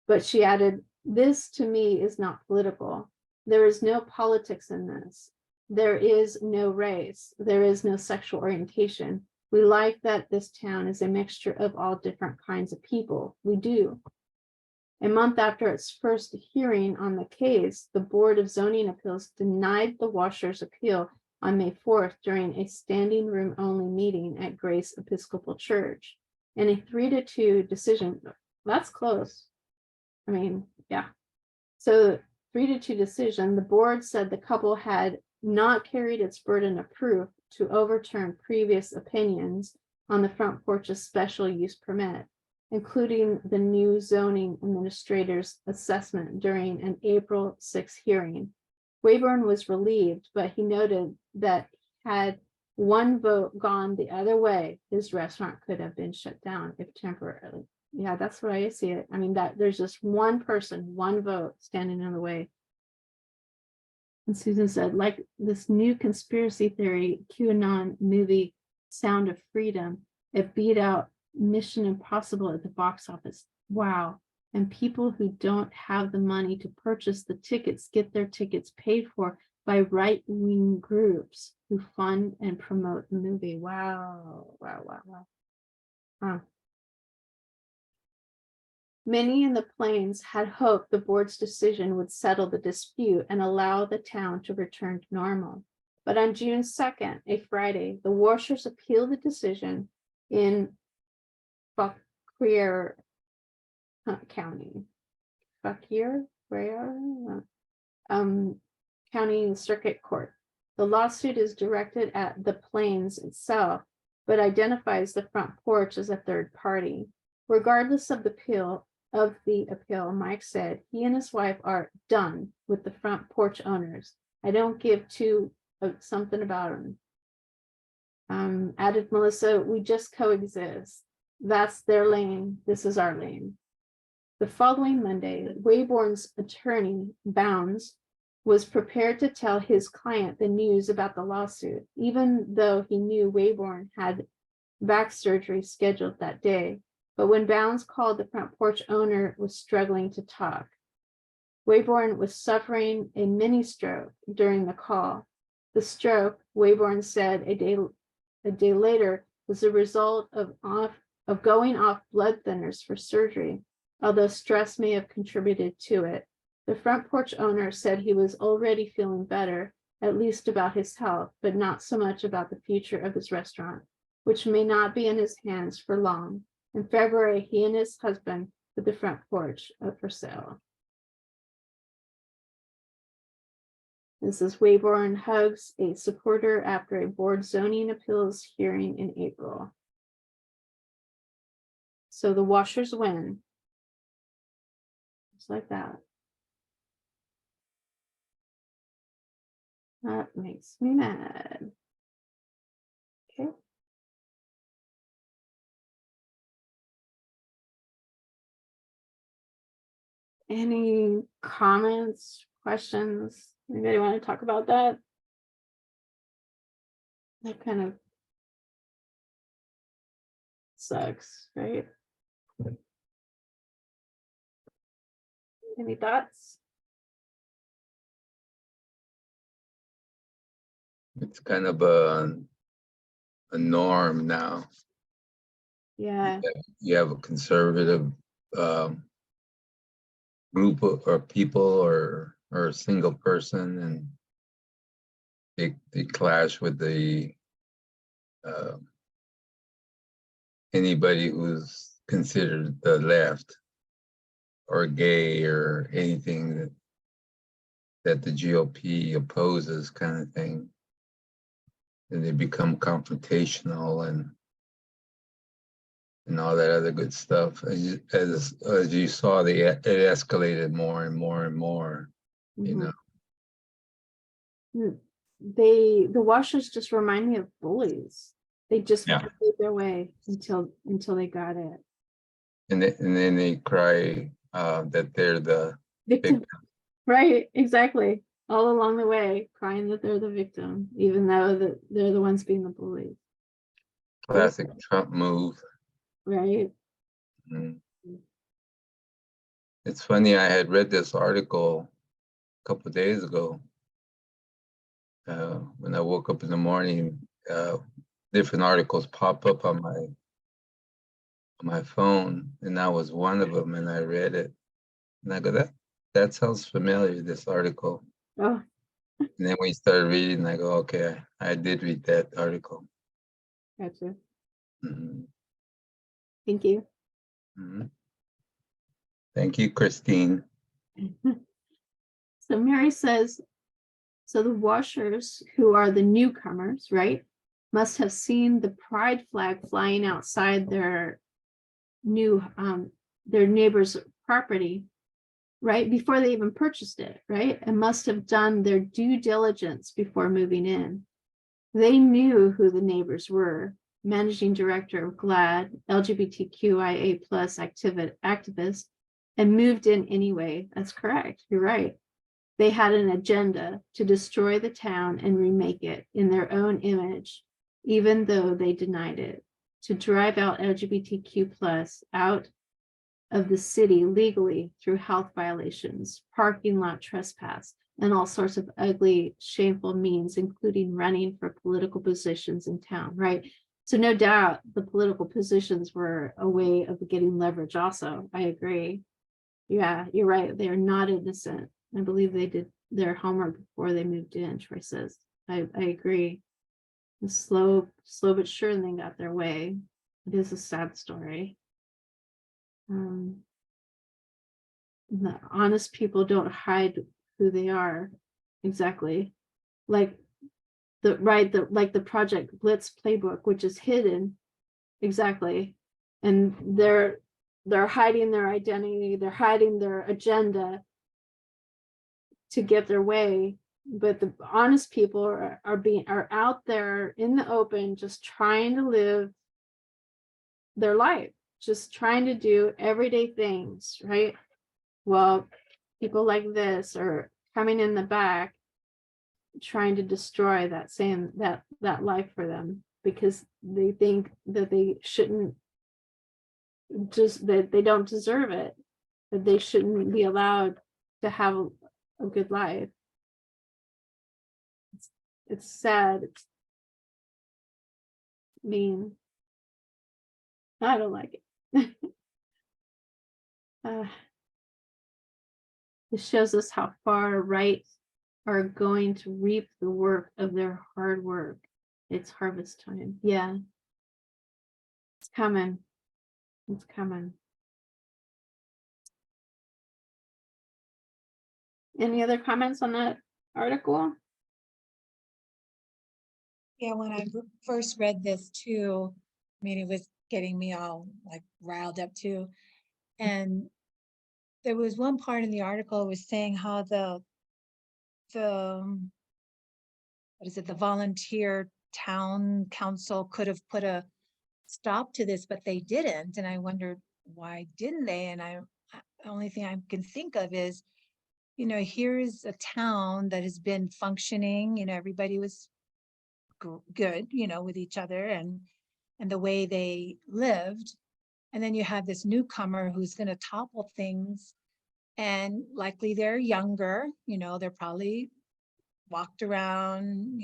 But she added, this to me is not political. There is no politics in this. There is no race. There is no sexual orientation. We like that this town is a mixture of all different kinds of people. We do. A month after its first hearing on the case, the Board of Zoning Appeals denied the Washers' appeal on May 4th during a standing room only meeting at Grace Episcopal Church. In a 3-2 decision, that's close. I mean, yeah. So 3-2 decision, the board said the couple had not carried its burden of proof to overturn previous opinions on the front porch's special use permit, including the new zoning administrator's assessment during an April 6th hearing. Wayborn was relieved, but he noted that had one vote gone the other way, his restaurant could have been shut down if temporarily. Yeah, that's what I see it. I mean, that there's just one person, one vote standing in the way. And Susan said, like this new conspiracy theory QAnon movie, Sound of Freedom, it beat out Mission Impossible at the box office. Wow. And people who don't have the money to purchase the tickets get their tickets paid for by right-wing groups who fund and promote the movie. Wow. Wow, wow, wow. Huh. Many in the Plains had hoped the board's decision would settle the dispute and allow the town to return to normal. But on June 2nd, a Friday, the Washers appealed the decision in Fauquier County. Fauquier? County Circuit Court. The lawsuit is directed at the Plains itself, but identifies the front porch as a third party. Regardless of the appeal, Mike said he and his wife are done with the front porch owners. I don't give something about them. Added Melissa, we just coexist. That's their lane. This is our lane. The following Monday, Wayborn's attorney, Bounds, was prepared to tell his client the news about the lawsuit, even though he knew Wayborn had back surgery scheduled that day. But when Bounds called, the front porch owner was struggling to talk. Wayborn was suffering a mini stroke during the call. The stroke, Wayborn said a day later, was the result of going off blood thinners for surgery, although stress may have contributed to it. The front porch owner said he was already feeling better, at least about his health, but not so much about the future of his restaurant, which may not be in his hands for long. In February, he and his husband put the front porch up for sale. This is Wayborn hugs a supporter after a board zoning appeals hearing in April. So the Washers win. Just like that. That makes me mad. Okay. Any comments, questions? Anybody want to talk about that? That kind of sucks, right? Any thoughts? It's kind of a norm now. Yeah. You have a conservative group or people or a single person, and they clash with the anybody who's considered the left or gay or anything that the GOP opposes, kind of thing. And they become confrontational and all that other good stuff. As you saw, it escalated more and more and more. You know. The washers just remind me of bullies. They just Yeah. made their way until they got it. And then they cry that they're the Victim. Right, exactly. All along the way, crying that they're the victim, even though that they're the ones being the bullies. classic Trump move. Right. Mhm. It's funny, I had read this article a couple of days ago. When I woke up in the morning, different articles pop up on my phone, and that was one of them, and I read it. And I go, that sounds familiar, this article. Oh, And then we started reading, I go, okay, I did read that article. gotcha. Mhm. Thank you. Mhm. Thank you, Christine. So Mary says, so the washers, who are the newcomers, right, must have seen the pride flag flying outside their neighbor's property, right, before they even purchased it, right, and must have done their due diligence before moving in. They knew who the neighbors were. Managing director of GLAD, LGBTQIA plus activist, and moved in anyway. That's correct. You're right. They had an agenda to destroy the town and remake it in their own image, even though they denied it, to drive out LGBTQ plus out of the city legally through health violations, parking lot trespass, and all sorts of ugly, shameful means, including running for political positions in town, right? So no doubt the political positions were a way of getting leverage also. I agree. Yeah, you're right. They are not innocent. I believe they did their homework before they moved in, Troy says. I agree. Slow but sure, and they got their way. It is a sad story. The honest people don't hide who they are. Exactly. Like the Project Blitz playbook, which is hidden. Exactly. And they're hiding their identity, they're hiding their agenda to get their way. But the honest people are out there in the open, just trying to live their life, just trying to do everyday things, right? Well, people like this are coming in the back, trying to destroy that life for them, because they think that they shouldn't, just that they don't deserve it, that they shouldn't be allowed to have a good life. It's sad. It's mean. I don't like it. This shows us how far right are going to reap the work of their hard work. It's harvest time. Yeah. It's coming. It's coming. Any other comments on that article? Yeah, when I first read this too, I mean, it was getting me all like riled up too. And there was one part in the article was saying how the what is it, the volunteer town council could have put a stop to this, but they didn't. And I wondered, why didn't they? And the only thing I can think of is, here's a town that has been functioning, everybody was good, with each other and the way they lived. And then you have this newcomer who's going to topple things, and likely they're younger, they're probably walked around,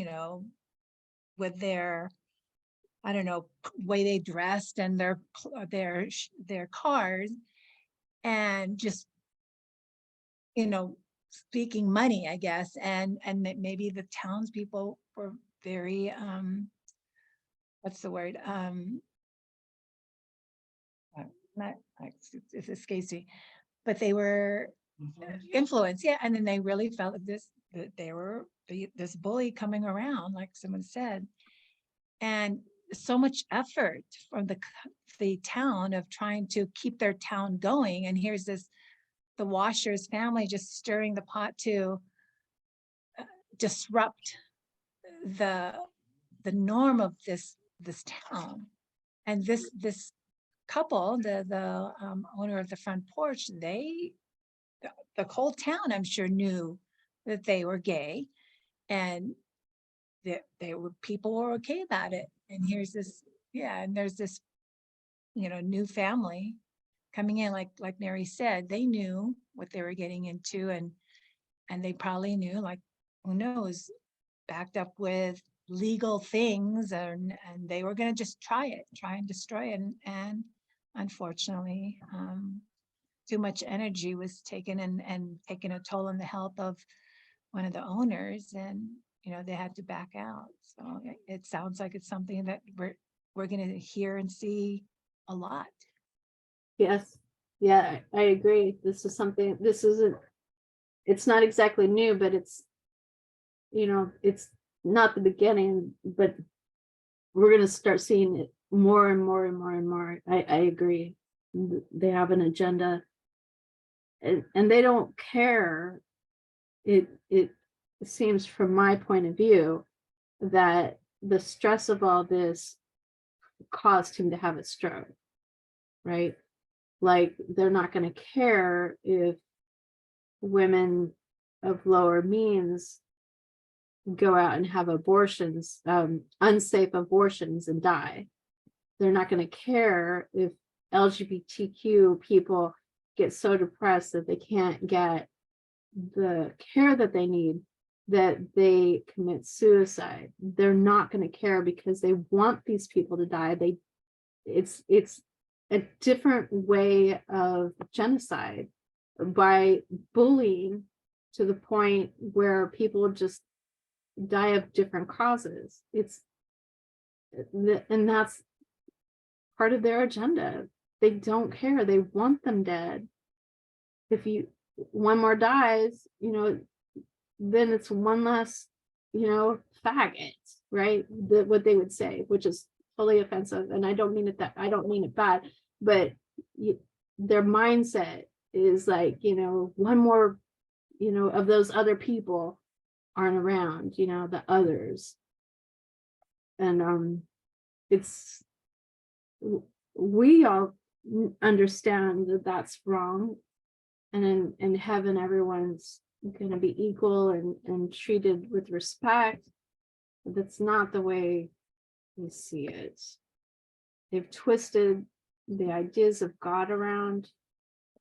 with their, I don't know, way they dressed and their cars, and just, speaking money, I guess, and that maybe the townspeople were very, what's the word? Not, it escapes me, but they were influenced, yeah, and then they really felt that they were this bully coming around, like someone said, and so much effort from the town of trying to keep their town going, and here's the Washer's family just stirring the pot to disrupt the norm of this town. And this couple, the owner of the front porch, the whole town, I'm sure, knew that they were gay, and that people were okay about it. And here's this, yeah, and there's this, new family coming in, like Mary said, they knew what they were getting into, and they probably knew, like, who knows, backed up with legal things, and they were going to just try and destroy it. And unfortunately, too much energy was taken and taken a toll on the health of one of the owners, and they had to back out. So it sounds like it's something that we're going to hear and see a lot. Yes. Yeah, I agree. This is something, it's not exactly new, but it's not the beginning, but we're going to start seeing it more and more and more and more. I agree. They have an agenda, and they don't care. It seems, from my point of view, that the stress of all this caused him to have a stroke, right? Like, they're not going to care if women of lower means go out and have abortions, unsafe abortions, and die. They're not going to care if LGBTQ people get so depressed that they can't get the care that they need, that they commit suicide. They're not going to care, because they want these people to die. It's a different way of genocide, by bullying to the point where people just die of different causes. And that's part of their agenda. They don't care. They want them dead. If one more dies, then it's one less, faggot, right? What they would say, which is totally offensive. And I don't mean it bad, but their mindset is like, one more, of those other people aren't around, the others. And we all understand that that's wrong, and in heaven everyone's going to be equal and treated with respect. But that's not the way we see it. They've twisted the ideas of God around.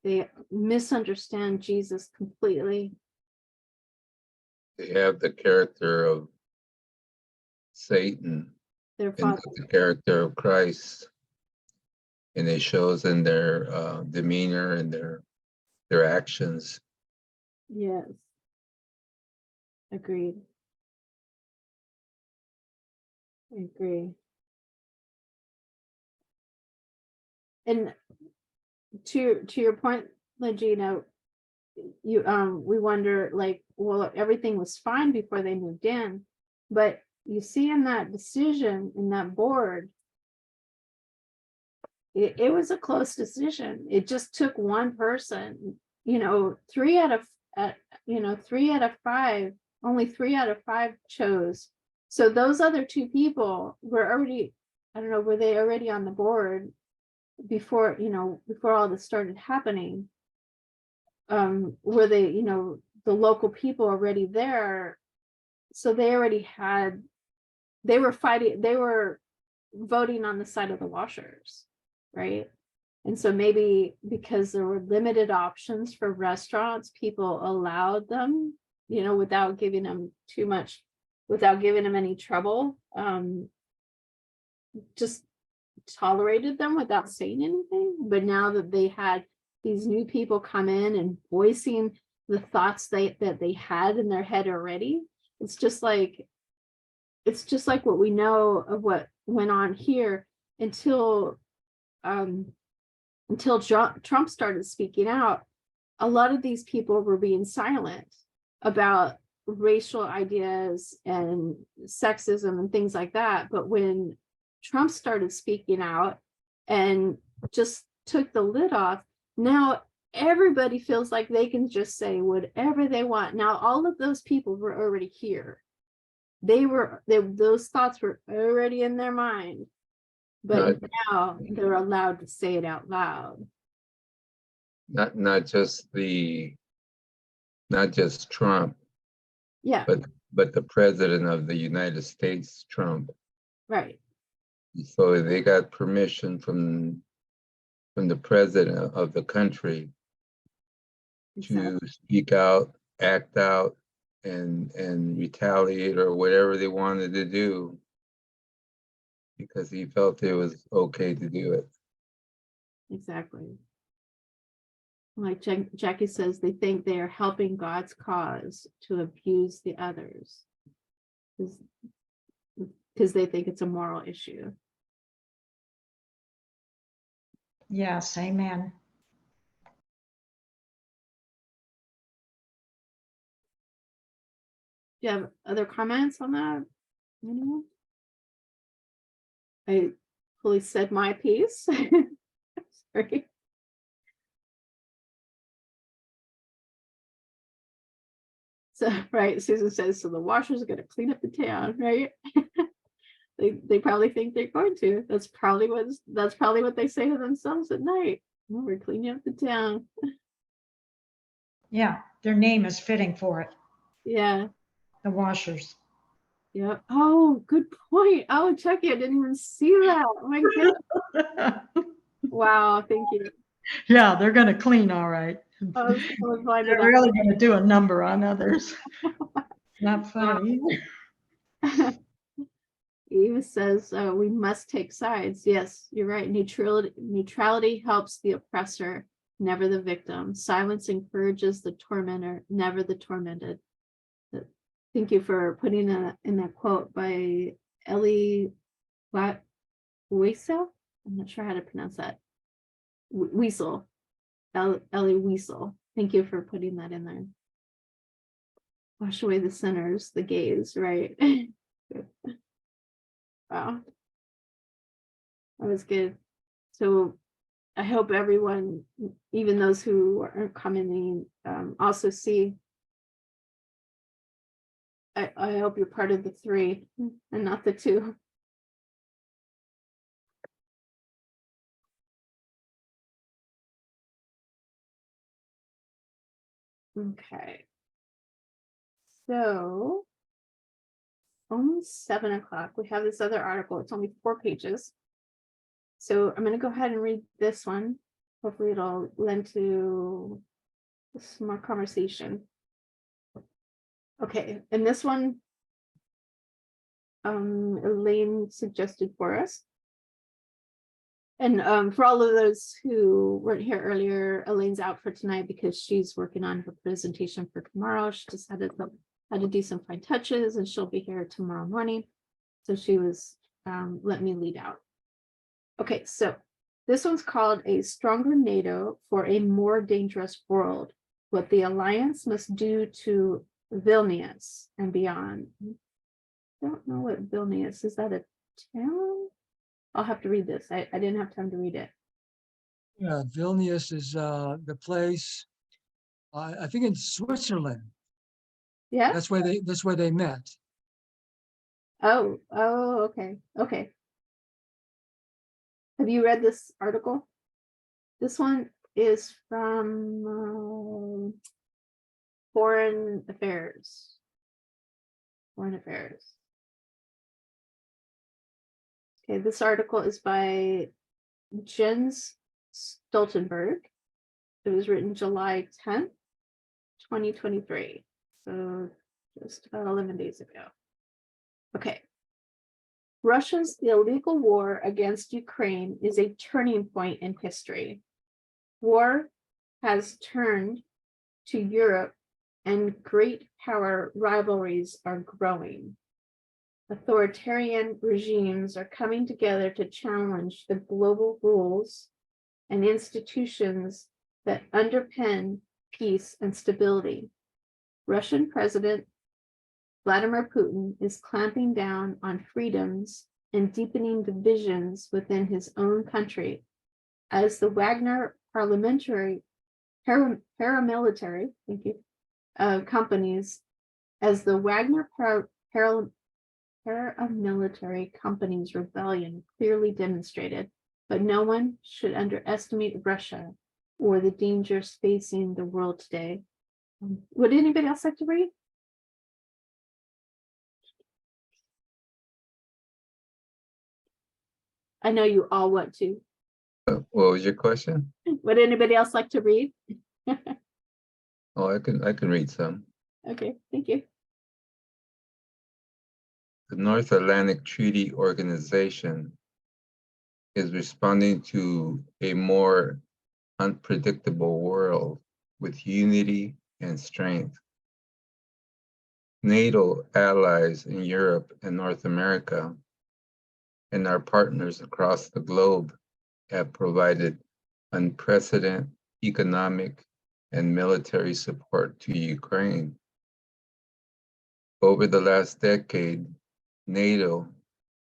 They misunderstand Jesus completely. They have the character of Satan Their and father. not the character of Christ, and it shows in their demeanor and their actions. Yes. Agreed. I agree. And to your point, Legina, we wonder, like, well, everything was fine before they moved in, but you see in that decision, in that board, it was a close decision. It just took one person, 3 out of 5, only 3 out of 5 chose. So those other 2 people were already, I don't know, were they already on the board before all this started happening? Were they, the local people already there? So they already had, they were voting on the side of the Washers, right? And so maybe because there were limited options for restaurants, people allowed them, without giving them too much, without giving them any trouble, just tolerated them without saying anything. But now that they had these new people come in and voicing the thoughts that they had in their head already. It's just like what we know of what went on here until Trump started speaking out. A lot of these people were being silent about racial ideas and sexism and things like that. But when Trump started speaking out and just took the lid off, now everybody feels like they can just say whatever they want. Now, all of those people were already here. Those thoughts were already in their mind, but now they're allowed to say it out loud. Not just Trump, Yeah, but the president of the United States, Trump. right. So they got permission from the president of the country to speak out, act out, and retaliate or whatever they wanted to do, because he felt it was okay to do it. Exactly. Like Jackie says, they think they are helping God's cause to abuse the others because they think it's a moral issue. Yes, amen. Do you have other comments on that? Anyone? I fully said my piece. Sorry. So, right, Susan says, so the washers are going to clean up the town, right? They probably think they're going to. That's probably what they say to themselves at night. Oh, we're cleaning up the town. Yeah, their name is fitting for it, Yeah. the washers. Yeah. Oh, good point. Oh, Chucky, I didn't even see that. Oh my goodness. Wow, thank you. Yeah, they're going to clean all right. I was totally blind to They're that. really going to do a number on others. Not funny either. Eva says we must take sides. Yes, you're right. Neutrality helps the oppressor, never the victim. Silence encourages the tormentor, never the tormented. Thank you for putting that in that quote by Ellie Wiesel. I'm not sure how to pronounce that. Wiesel. Ellie Wiesel. Thank you for putting that in there. Wash away the sinners, the gays, right? Wow. That was good. So I hope everyone, even those who aren't commenting, also see. I hope you're part of the 3 and not the 2. Okay. So almost 7 o'clock. We have this other article. It's only 4 pages. So I'm going to go ahead and read this one. Hopefully it'll lend to some more conversation. Okay, and this one Elaine suggested for us. And for all of those who weren't here earlier, Elaine's out for tonight because she's working on her presentation for tomorrow. She just had to do some fine touches, and she'll be here tomorrow morning. So she was let me lead out. Okay, so this one's called A Stronger NATO for a More Dangerous World, What the Alliance Must Do to Vilnius and Beyond. I don't know what Vilnius is. That a town? I'll have to read this. I didn't have time to read it. Yeah, Vilnius is the place. I think in Switzerland. Yeah. That's where they met. Oh, okay. Okay. Have you read this article? This one is from Foreign Affairs. Foreign Affairs. Okay, this article is by Jens Stoltenberg. It was written July 10th, 2023. So just about 11 days ago. Okay. Russia's illegal war against Ukraine is a turning point in history. War has turned to Europe and great power rivalries are growing. Authoritarian regimes are coming together to challenge the global rules and institutions that underpin peace and stability. Russian President Vladimir Putin is clamping down on freedoms and deepening divisions within his own country as the Wagner paramilitary companies, as the Wagner paramilitary companies' rebellion clearly demonstrated, but no one should underestimate Russia or the dangers facing the world today. Would anybody else like to read? I know you all want to. What was your question? Would anybody else like to read? Oh, I can read some. Okay, thank you. The North Atlantic Treaty Organization is responding to a more unpredictable world with unity and strength. NATO allies in Europe and North America and our partners across the globe have provided unprecedented economic and military support to Ukraine. Over the last decade, NATO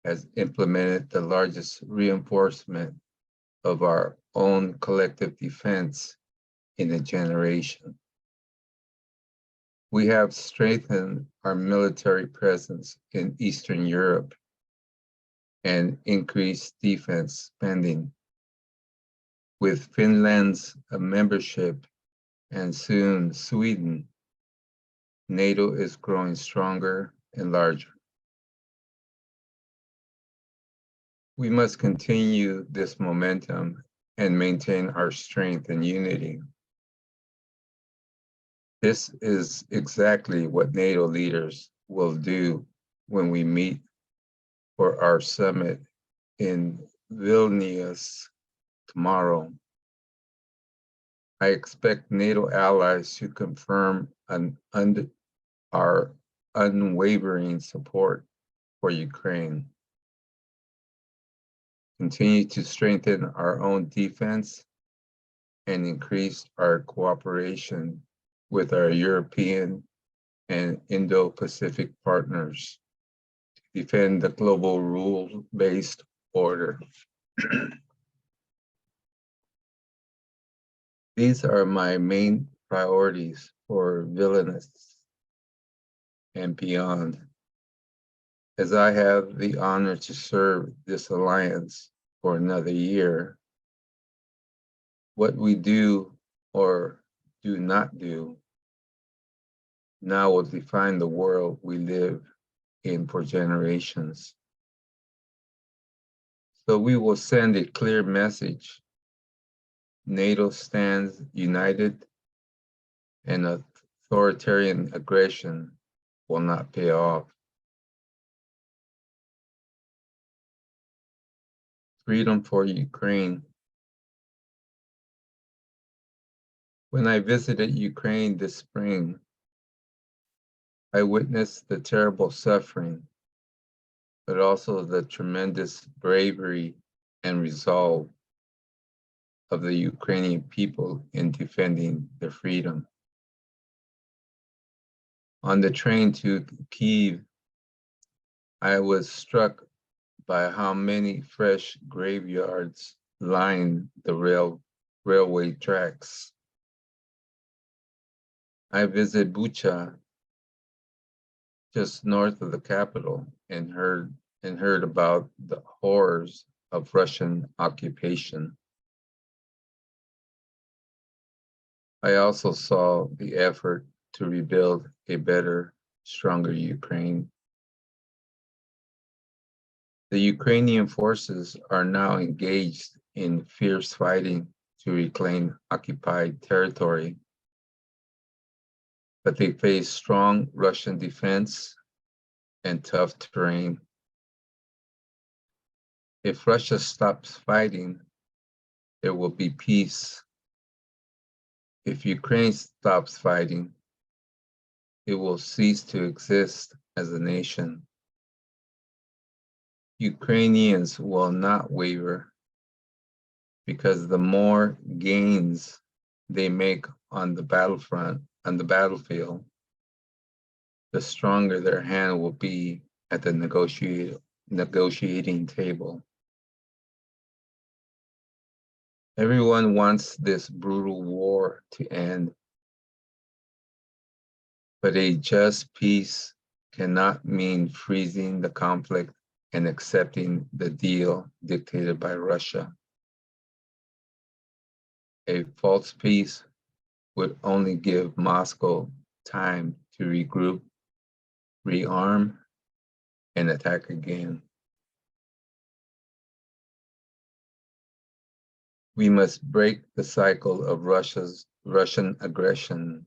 has implemented the largest reinforcement of our own collective defense in a generation. We have strengthened our military presence in Eastern Europe and increased defense spending. With Finland's membership and soon Sweden, NATO is growing stronger and larger. We must continue this momentum and maintain our strength and unity. This is exactly what NATO leaders will do when we meet for our summit in Vilnius tomorrow. I expect NATO allies to confirm our unwavering support for Ukraine, continue to strengthen our own defense, and increase our cooperation with our European and Indo-Pacific partners to defend the global rule-based order. These are my main priorities for Vilnius and beyond, as I have the honor to serve this alliance for another year. What we do or do not do now will define the world we live in for generations. So we will send a clear message. NATO stands united, and authoritarian aggression will not pay off. Freedom for Ukraine. When I visited Ukraine this spring, I witnessed the terrible suffering, but also the tremendous bravery and resolve of the Ukrainian people in defending their freedom. On the train to Kyiv, I was struck by how many fresh graveyards line the railway tracks. I visited Bucha, just north of the capital, and heard about the horrors of Russian occupation. I also saw the effort to rebuild a better, stronger Ukraine. The Ukrainian forces are now engaged in fierce fighting to reclaim occupied territory, but they face strong Russian defense and tough terrain. If Russia stops fighting, there will be peace. If Ukraine stops fighting, it will cease to exist as a nation. Ukrainians will not waver because the more gains they make on the battlefront, on the battlefield, the stronger their hand will be at the negotiating table. Everyone wants this brutal war to end, but a just peace cannot mean freezing the conflict and accepting the deal dictated by Russia. A false peace would only give Moscow time to regroup, rearm, and attack again. We must break the cycle of Russian aggression,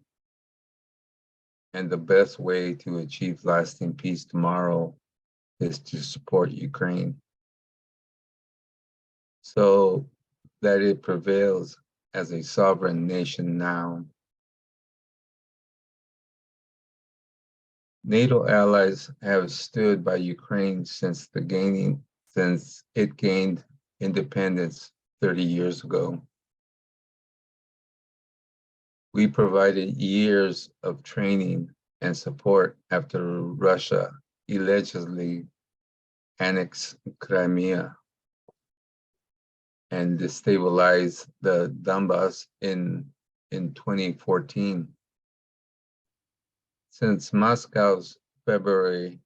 and the best way to achieve lasting peace tomorrow is to support Ukraine so that it prevails as a sovereign nation now. NATO allies have stood by Ukraine since it gained independence 30 years ago. We provided years of training and support after Russia allegedly annexed Crimea and destabilized the Donbass in 2014. Since Moscow's February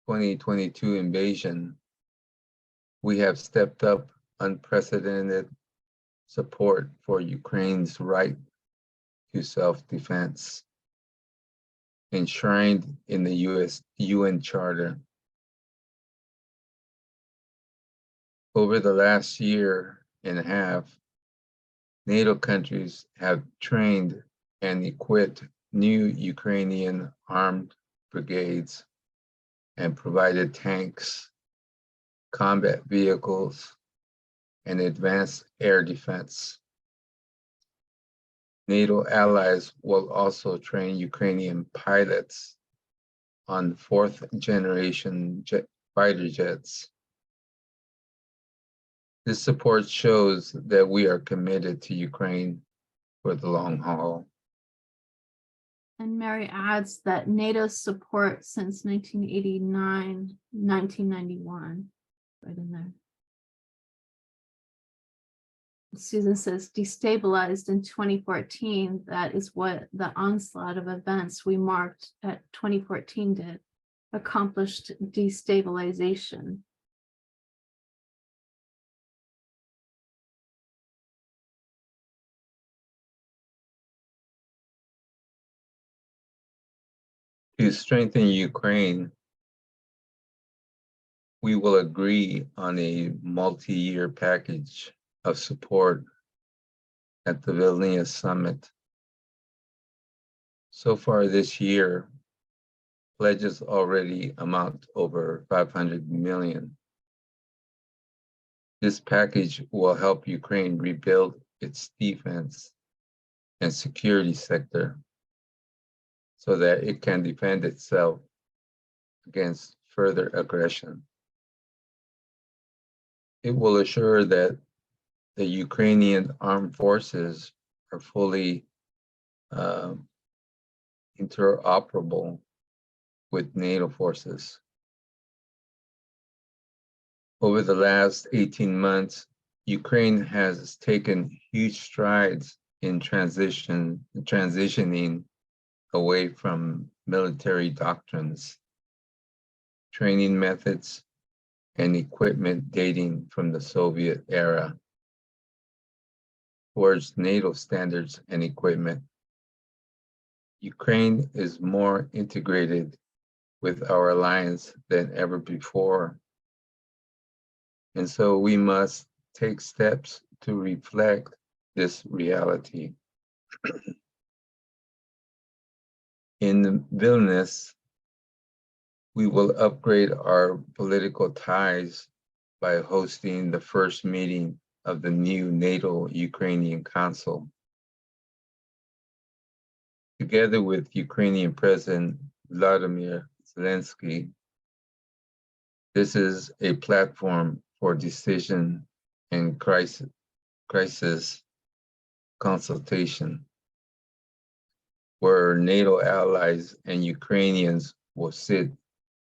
2022 invasion, we have stepped up unprecedented support for Ukraine's right to self-defense, enshrined in the UN Charter. Over the last year and a half, NATO countries have trained and equipped new Ukrainian armed brigades and provided tanks, combat vehicles, and advanced air defense. NATO allies will also train Ukrainian pilots on fourth-generation fighter jets. This support shows that we are committed to Ukraine for the long haul. And Mary adds that NATO's support since 1989, 1991, right in there. Susan says destabilized in 2014. That is what the onslaught of events we marked at 2014 did, accomplished destabilization. To strengthen Ukraine, we will agree on a multi-year package of support at the Vilnius summit. So far this year, pledges already amount over 500 million. This package will help Ukraine rebuild its defense and security sector so that it can defend itself against further aggression. It will assure that the Ukrainian armed forces are fully interoperable with NATO forces. Over the last 18 months, Ukraine has taken huge strides in transitioning away from military doctrines, training methods, and equipment dating from the Soviet era towards NATO standards and equipment. Ukraine is more integrated with our alliance than ever before. And so we must take steps to reflect this reality. In Vilnius, we will upgrade our political ties by hosting the first meeting of the new NATO Ukrainian Council. Together with Ukrainian President Vladimir Zelensky, this is a platform for decision and crisis consultation, where NATO allies and Ukrainians will sit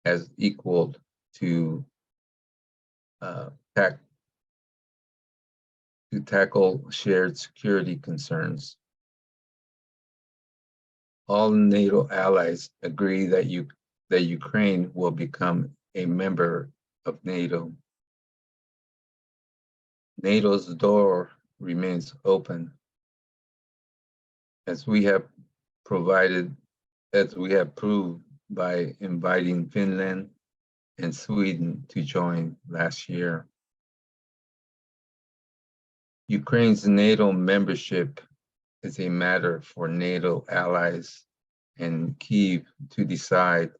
as equal to tackle shared security concerns. All NATO allies agree that Ukraine will become a member of NATO. NATO's door remains open as we have proved by inviting Finland and Sweden to join last year. Ukraine's NATO membership is a matter for NATO allies and Kyiv to decide.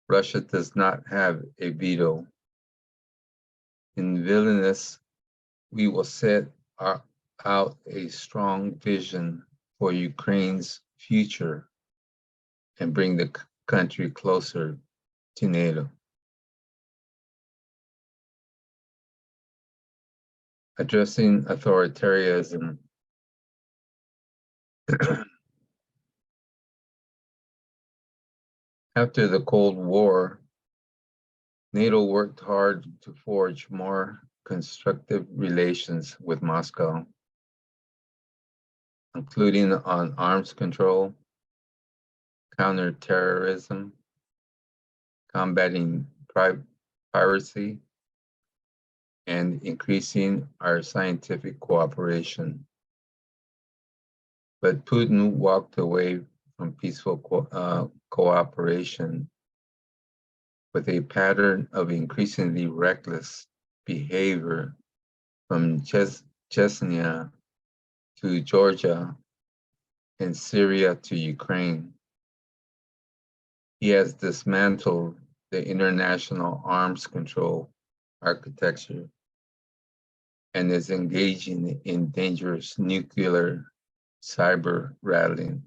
Russia does not have a veto. In Vilnius, we will set out a strong vision for Ukraine's future and bring the country closer to NATO. Addressing authoritarianism. After the Cold War, NATO worked hard to forge more constructive relations with Moscow, including on arms control, counterterrorism, combating piracy, and increasing our scientific cooperation. But Putin walked away from peaceful cooperation with a pattern of increasingly reckless behavior from Chechnya to Georgia and Syria to Ukraine. He has dismantled the international arms control architecture and is engaging in dangerous nuclear saber rattling.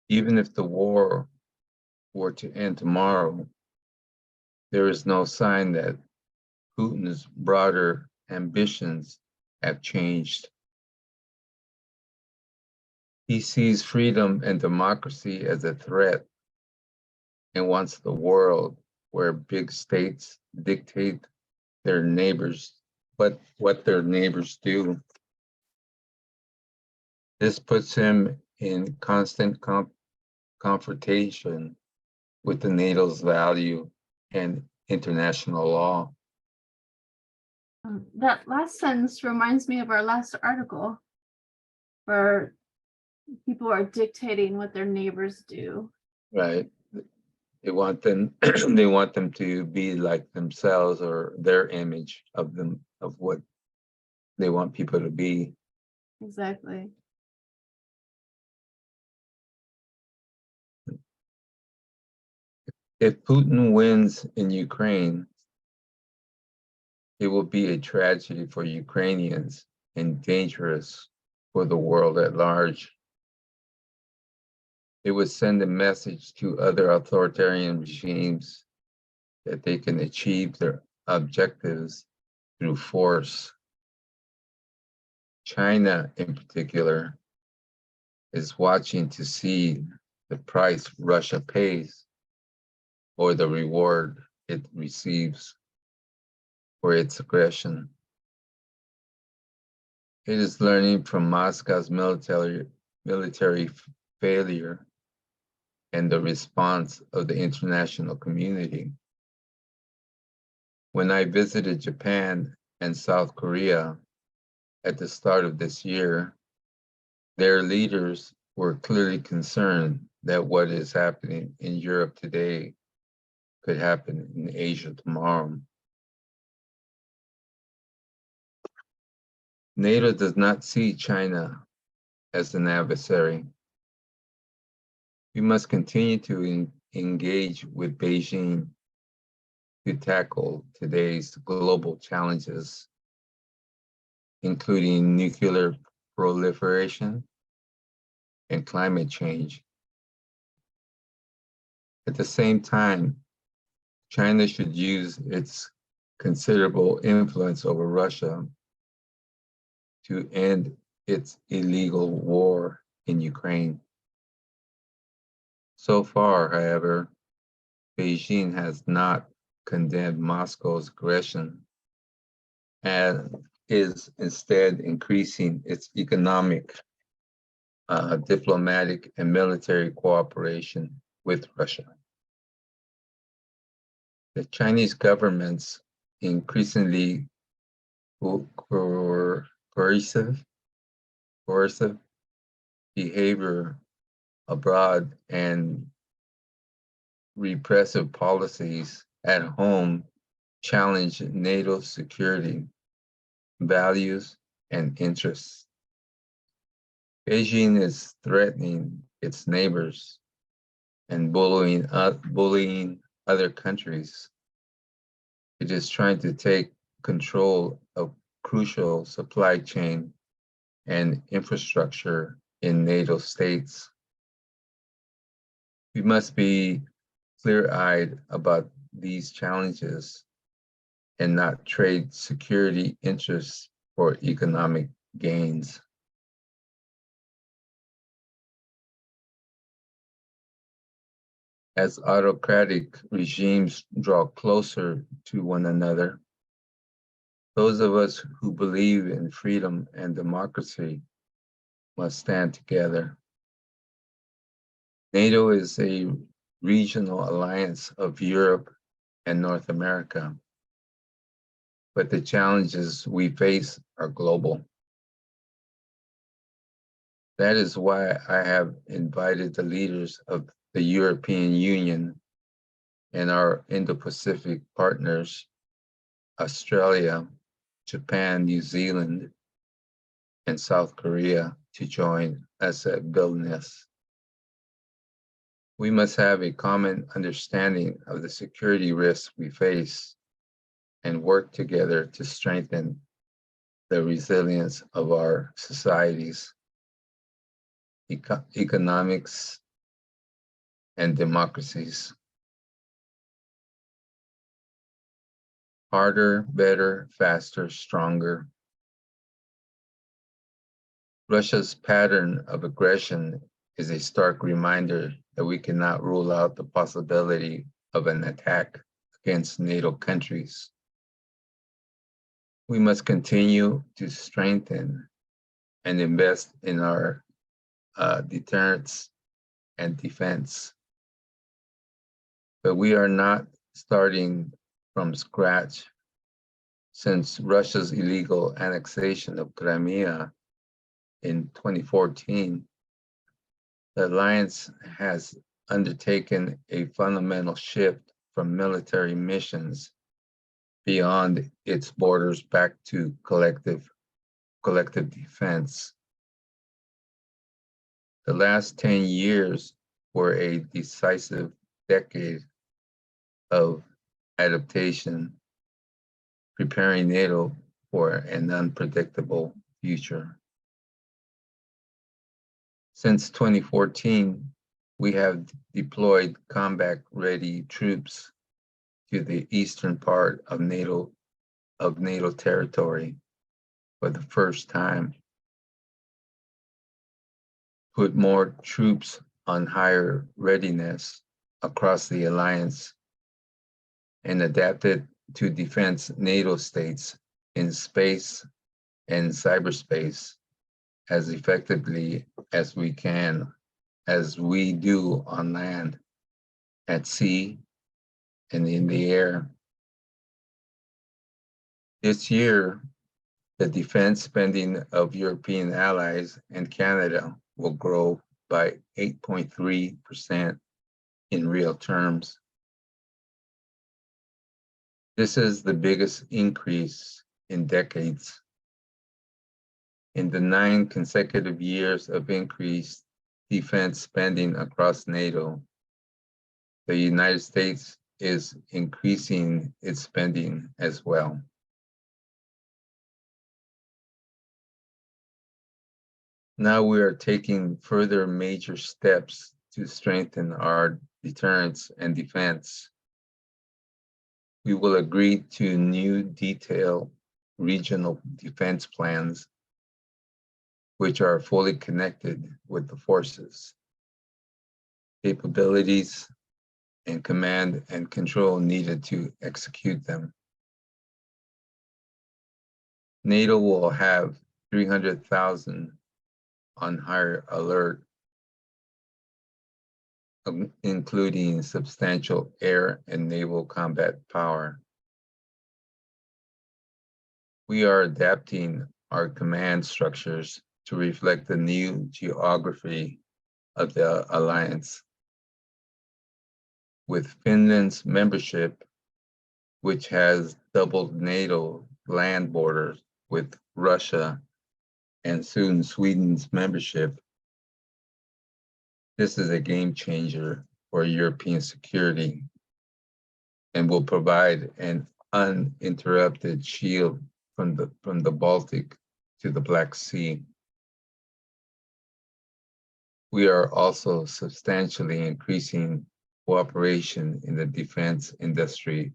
Even if the war were to end tomorrow, there is no sign that Putin's broader ambitions have changed. He sees freedom and democracy as a threat and wants the world where big states dictate their neighbors what their neighbors do. This puts him in constant confrontation with the NATO's value and international law. That last sentence reminds me of our last article, where people are dictating what their neighbors do. Right. They want them they want them to be like themselves or their image of them, of what they want people to be. Exactly. If Putin wins in Ukraine, it will be a tragedy for Ukrainians and dangerous for the world at large. It would send a message to other authoritarian regimes that they can achieve their objectives through force. China, in particular, is watching to see the price Russia pays or the reward it receives for its aggression. It is learning from Moscow's military failure and the response of the international community. When I visited Japan and South Korea at the start of this year, their leaders were clearly concerned that what is happening in Europe today could happen in Asia tomorrow. NATO does not see China as an adversary. We must continue to engage with Beijing to tackle today's global challenges including nuclear proliferation and climate change. At the same time, China should use its considerable influence over Russia to end its illegal war in Ukraine. So far, however, Beijing has not condemned Moscow's aggression and is instead increasing its economic, diplomatic, and military cooperation with Russia. The Chinese government's increasingly coercive behavior abroad and repressive policies at home challenge NATO security, values, and interests. Beijing is threatening its neighbors and bullying other countries. It is trying to take control of crucial supply chain and infrastructure in NATO states. We must be clear-eyed about these challenges and not trade security interests for economic gains. As autocratic regimes draw closer to one another, those of us who believe in freedom and democracy must stand together. NATO is a regional alliance of Europe and North America, but the challenges we face are global. That is why I have invited the leaders of the European Union and our Indo-Pacific partners, Australia, Japan, New Zealand, and South Korea, to join us at Vilnius. We must have a common understanding of the security risks we face and work together to strengthen the resilience of our societies, economics, and democracies. Harder, better, faster, stronger. Russia's pattern of aggression is a stark reminder that we cannot rule out the possibility of an attack against NATO countries. We must continue to strengthen and invest in our deterrence and defense. But we are not starting from scratch. Since Russia's illegal annexation of Crimea in 2014, the alliance has undertaken a fundamental shift from military missions beyond its borders back to collective defense. The last 10 years were a decisive decade of adaptation, preparing NATO for an unpredictable future. Since 2014, we have deployed combat-ready troops to the eastern part of NATO territory for the first time, put more troops on higher readiness across the alliance, and adapted to defense NATO states in space and cyberspace as effectively as we can, as we do on land, at sea, and in the air. This year, the defense spending of European allies and Canada will grow by 8.3% in real terms. This is the biggest increase in decades. In the 9 consecutive years of increased defense spending across NATO, the United States is increasing its spending as well. Now we are taking further major steps to strengthen our deterrence and defense. We will agree to new detailed regional defense plans, which are fully connected with the forces, capabilities, and command and control needed to execute them. NATO will have 300,000 on higher alert, including substantial air and naval combat power. We are adapting our command structures to reflect the new geography of the alliance. With Finland's membership, which has doubled NATO land borders with Russia, and soon Sweden's membership, this is a game changer for European security and will provide an uninterrupted shield from the Baltic to the Black Sea. We are also substantially increasing cooperation in the defense industry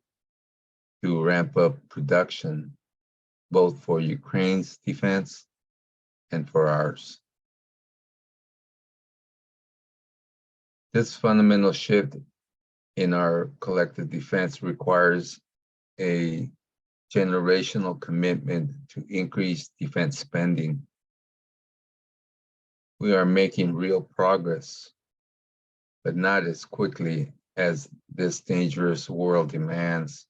to ramp up production, both for Ukraine's defense and for ours. This fundamental shift in our collective defense requires a generational commitment to increase defense spending. We are making real progress, but not as quickly as this dangerous world demands.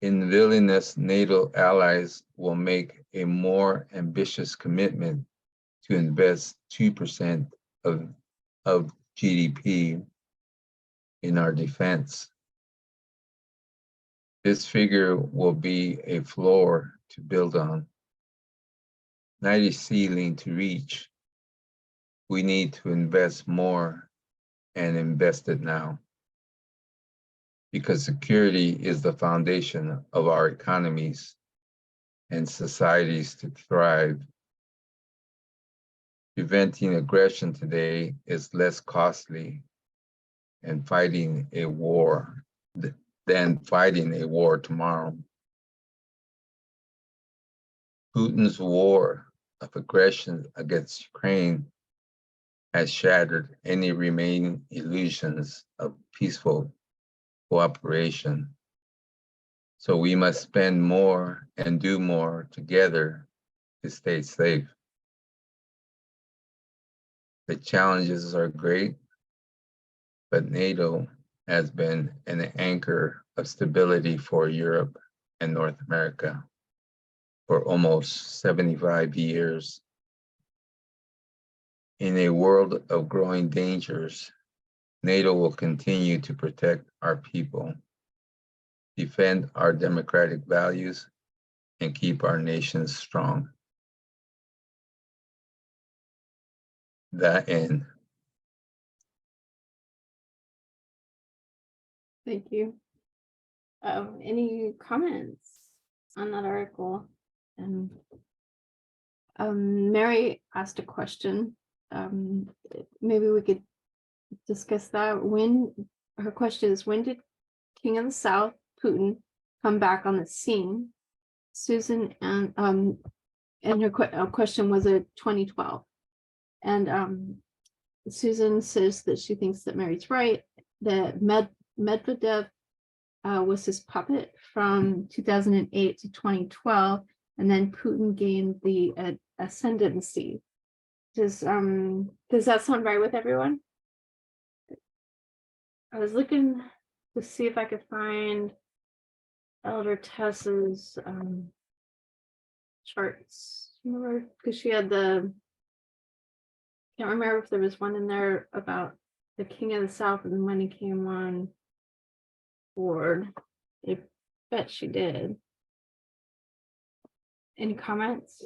In Vilnius, NATO allies will make a more ambitious commitment to invest 2% of GDP in our defense. This figure will be a floor to build on, not a ceiling to reach. We need to invest more and invest it now, because security is the foundation of our economies and societies to thrive. Preventing aggression today is less costly and fighting a war than fighting a war tomorrow. Putin's war of aggression against Ukraine has shattered any remaining illusions of peaceful cooperation. So we must spend more and do more together to stay safe. The challenges are great, but NATO has been an anchor of stability for Europe and North America for almost 75 years. In a world of growing dangers, NATO will continue to protect our people, defend our democratic values, and keep our nations strong. That end. Thank you. Any comments on that article? And Mary asked a question. Maybe we could discuss that. Her question is, when did King of the South, Putin, come back on the scene? Susan, and her question was a 2012. And Susan says that she thinks that Mary's right, that Medvedev was his puppet from 2008 to 2012, and then Putin gained the ascendancy. Does that sound right with everyone? I was looking to see if I could find Elder Tess's charts. Remember, because she had can't remember if there was one in there about the King of the South and when he came on board. I bet she did. Any comments?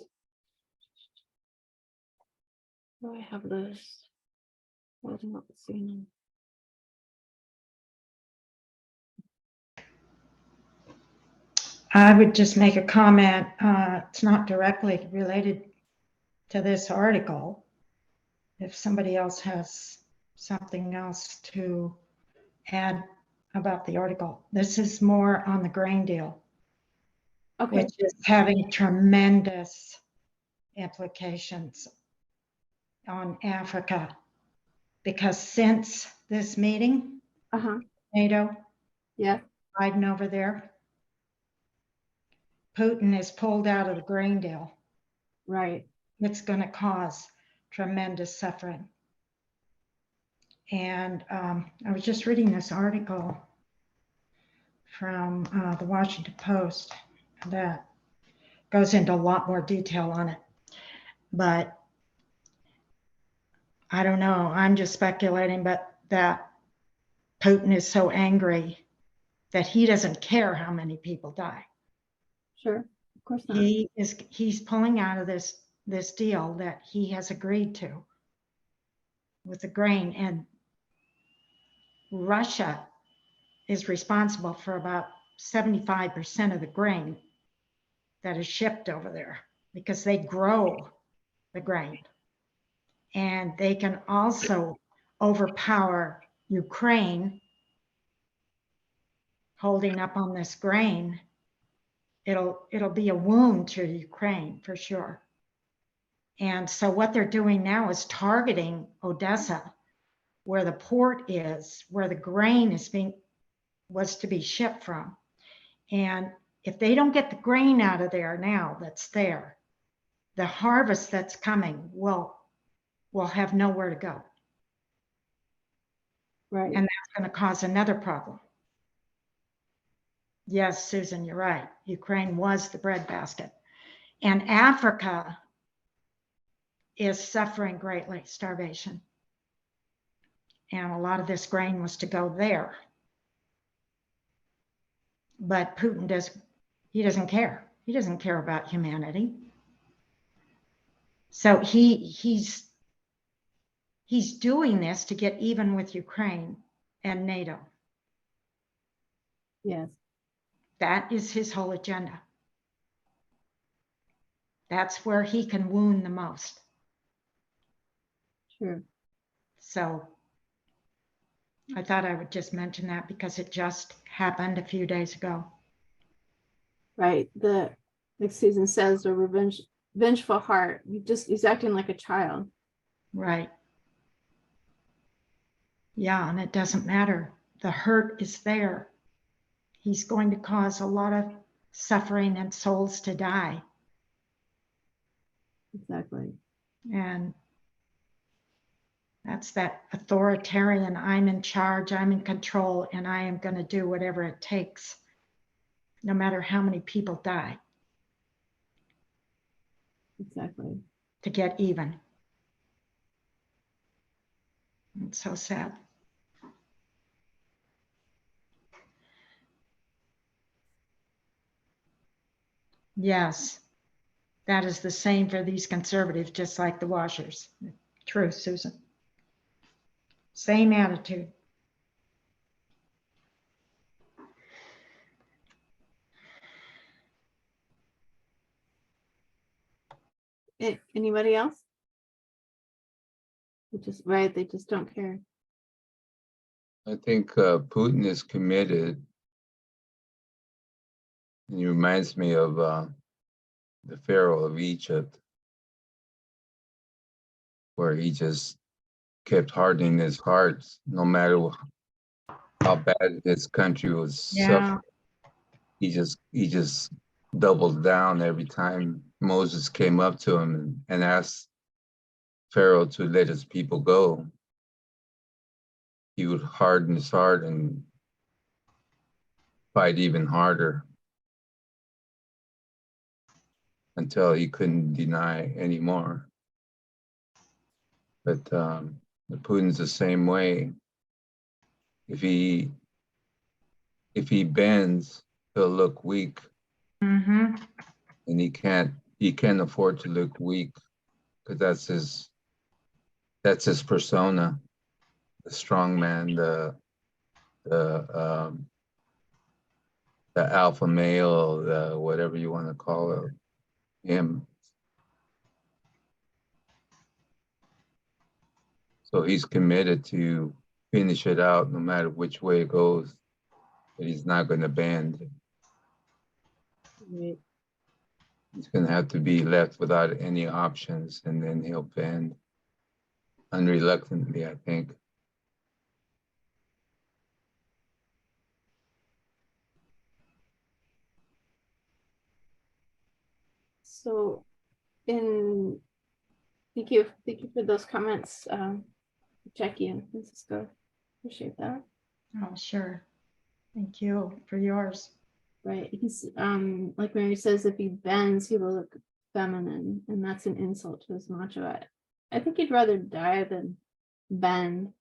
Do I have this? I was not seeing them. I would just make a comment. It's not directly related to this article. If somebody else has something else to add about the article. This is more on the grain deal, Okay, which is having tremendous implications on Africa. Because since this meeting, uh-huh, NATO, yeah, Biden over there, Putin is pulled out of the grain deal. right. It's going to cause tremendous suffering. And I was just reading this article from the Washington Post that goes into a lot more detail on it. But I don't know, I'm just speculating, but that Putin is so angry that he doesn't care how many people die. Sure, of course not. He's pulling out of this deal that he has agreed to with the grain, and Russia is responsible for about 75% of the grain that is shipped over there because they grow the grain. And they can also overpower Ukraine holding up on this grain. It'll be a wound to Ukraine for sure. And so what they're doing now is targeting Odessa, where the port is, where the grain was to be shipped from. And if they don't get the grain out of there now that's there, the harvest that's coming will have nowhere to go. Right, And that's going to cause another problem. Yes, Susan, you're right. Ukraine was the breadbasket. And Africa is suffering greatly, starvation. And a lot of this grain was to go there. But Putin doesn't care. He doesn't care about humanity. So he's doing this to get even with Ukraine and NATO. yes, That is his whole agenda. That's where he can wound the most. sure. So I thought I would just mention that because it just happened a few days ago. Right, like Susan says, a vengeful heart. He's acting like a child. Right. Yeah, and it doesn't matter. The hurt is there. He's going to cause a lot of suffering and souls to die. Exactly. And that's that authoritarian, I'm in charge, I'm in control, and I am going to do whatever it takes, no matter how many people die, Exactly. to get even. It's so sad. Yes, that is the same for these conservatives, just like the washers. True, Susan. Same attitude. Anybody else? They just don't care. I think Putin is committed. And he reminds me of the Pharaoh of Egypt, where he just kept hardening his heart, no matter how bad his country was suffering. He just doubled down every time Moses came up to him and asked Pharaoh to let his people go. He would harden his heart and fight even harder until he couldn't deny anymore. But Putin's the same way. If he bends, he'll look weak, Mm-hmm. and he can't afford to look weak because that's his persona, the strong man, the alpha male, the whatever you want to call him. So he's committed to finish it out no matter which way it goes, that he's not going to bend. Right. He's going to have to be left without any options, and then he'll bend unreluctantly, I think. So thank you for those comments, Jackie and Francisco. Appreciate that. Oh, sure. Thank you for yours. Right. He's like Mary says, if he bends, he will look feminine, and that's an insult to his macho. I think he'd rather die than bend.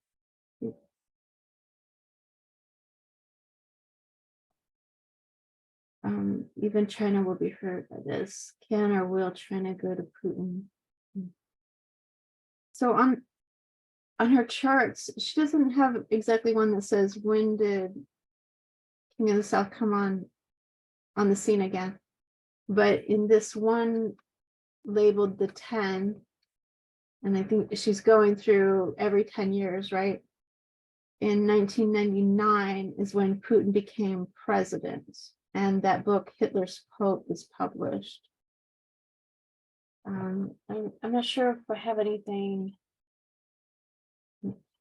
Even China will be hurt by this. Can or will China go to Putin? So on her charts, she doesn't have exactly one that says when did King of the South come on the scene again. But in this one labeled the 10, and I think she's going through every 10 years, right? In 1999 is when Putin became president, and that book, Hitler's Pope, was published. I'm not sure if I have anything.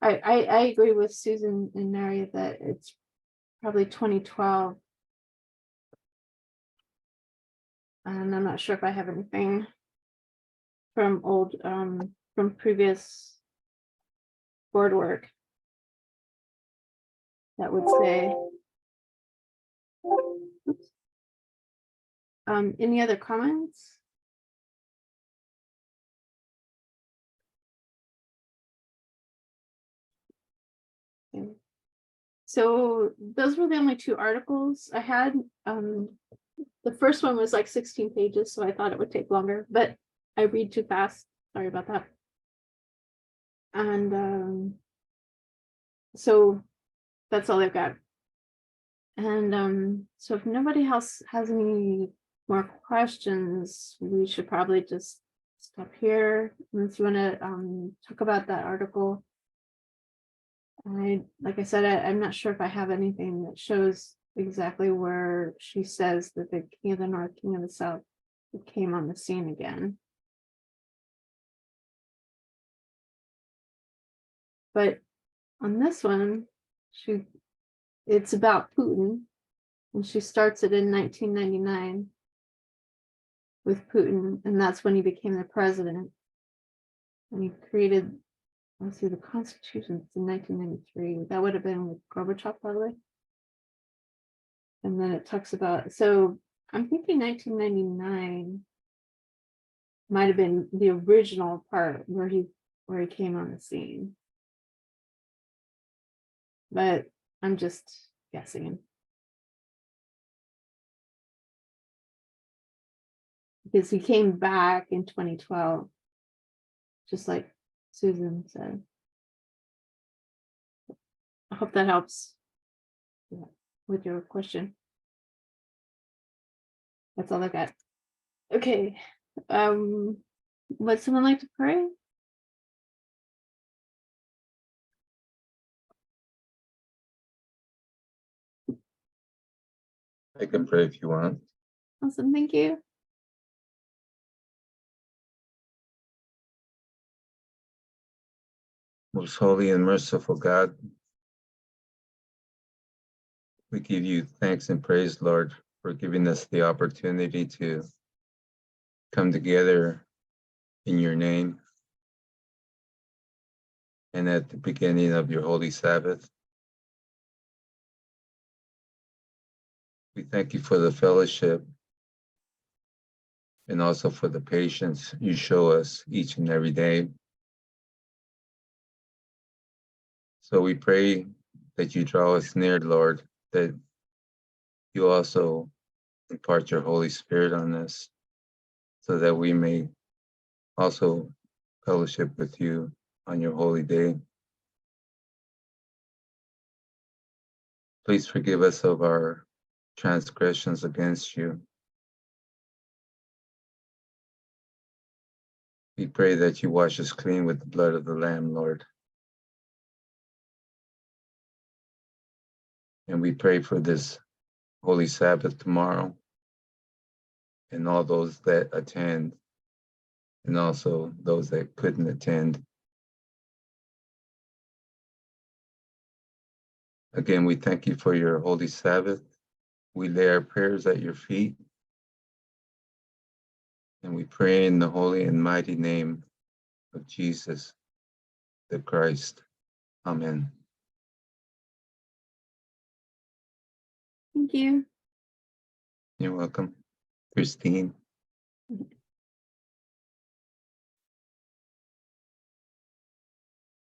I agree with Susan and Mary that it's probably 2012. And I'm not sure if I have anything from from previous board work that would say. Oops. Any other comments? Okay. So those were the only two articles I had. The first one was like 16 pages, so I thought it would take longer, but I read too fast. Sorry about that. And so that's all I've got. And so if nobody else has any more questions, we should probably just stop here. Unless you want to talk about that article. Like I said, I'm not sure if I have anything that shows exactly where she says that the King of the North, King of the South came on the scene again. But on this one, it's about Putin, and she starts it in 1999 with Putin, and that's when he became the president. And he created, let's see, the Constitution in 1993. That would have been with Gorbachev, probably. And then it talks about, so I'm thinking 1999 might have been the original part where he came on the scene. But I'm just guessing. Because he came back in 2012, just like Susan said. I hope that helps with your question. That's all I got. Okay. Would someone like to pray? I can pray if you want. Awesome, thank you. Most holy and merciful God, we give you thanks and praise, Lord, for giving us the opportunity to come together in your name and at the beginning of your holy Sabbath. We thank you for the fellowship and also for the patience you show us each and every day. So we pray that you draw us near, Lord, that you also impart your Holy Spirit on us so that we may also fellowship with you on your holy day. Please forgive us of our transgressions against you. We pray that you wash us clean with the blood of the Lamb, Lord. And we pray for this Holy Sabbath tomorrow and all those that attend and also those that couldn't attend. Again, we thank you for your Holy Sabbath. We lay our prayers at your feet. And we pray in the holy and mighty name of Jesus, the Christ. Amen. Thank you. You're welcome. Christine.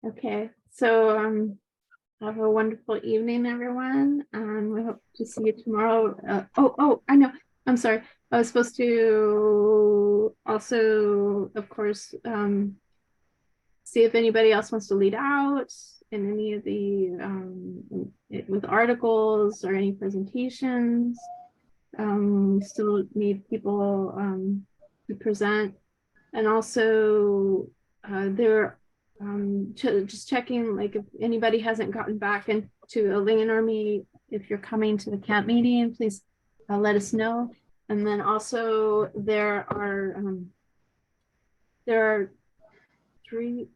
Okay, so have a wonderful evening, everyone. We hope to see you tomorrow. I know. I'm sorry. I was supposed to also, of course, see if anybody else wants to lead out in any of the with articles or any presentations. Still need people to present, and also just checking, like, if anybody hasn't gotten back into Elaine or me, if you're coming to the camp meeting, please let us know. And then also there are three,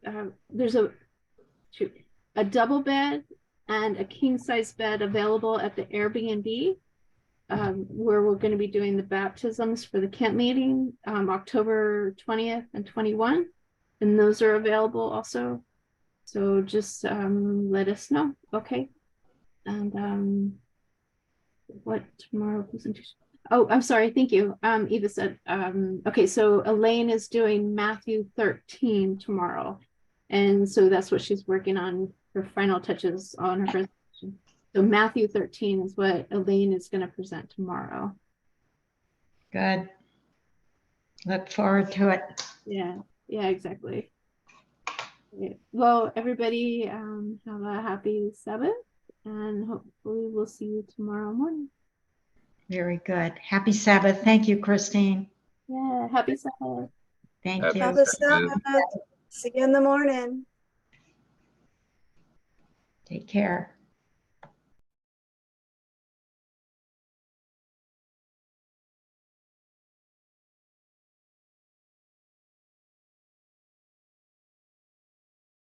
there's a double bed and a king size bed available at the Airbnb, where we're going to be doing the baptisms for the camp meeting, October 20th and 21. And those are available also. So just let us know. Okay. And what tomorrow presentation? Oh, I'm sorry. Thank you. Eva said, okay, so Elaine is doing Matthew 13 tomorrow. And so that's what she's working on, her final touches on her presentation. So Matthew 13 is what Elaine is going to present tomorrow. Good. Look forward to it. Yeah, exactly. Okay. Well, everybody, have a happy Sabbath, and hopefully we'll see you tomorrow morning. Very good. Happy Sabbath. Thank you, Christine. Yeah, happy Sabbath. Thank Happy you. Have a Sabbath. Sabbath. See you in the morning. Take care.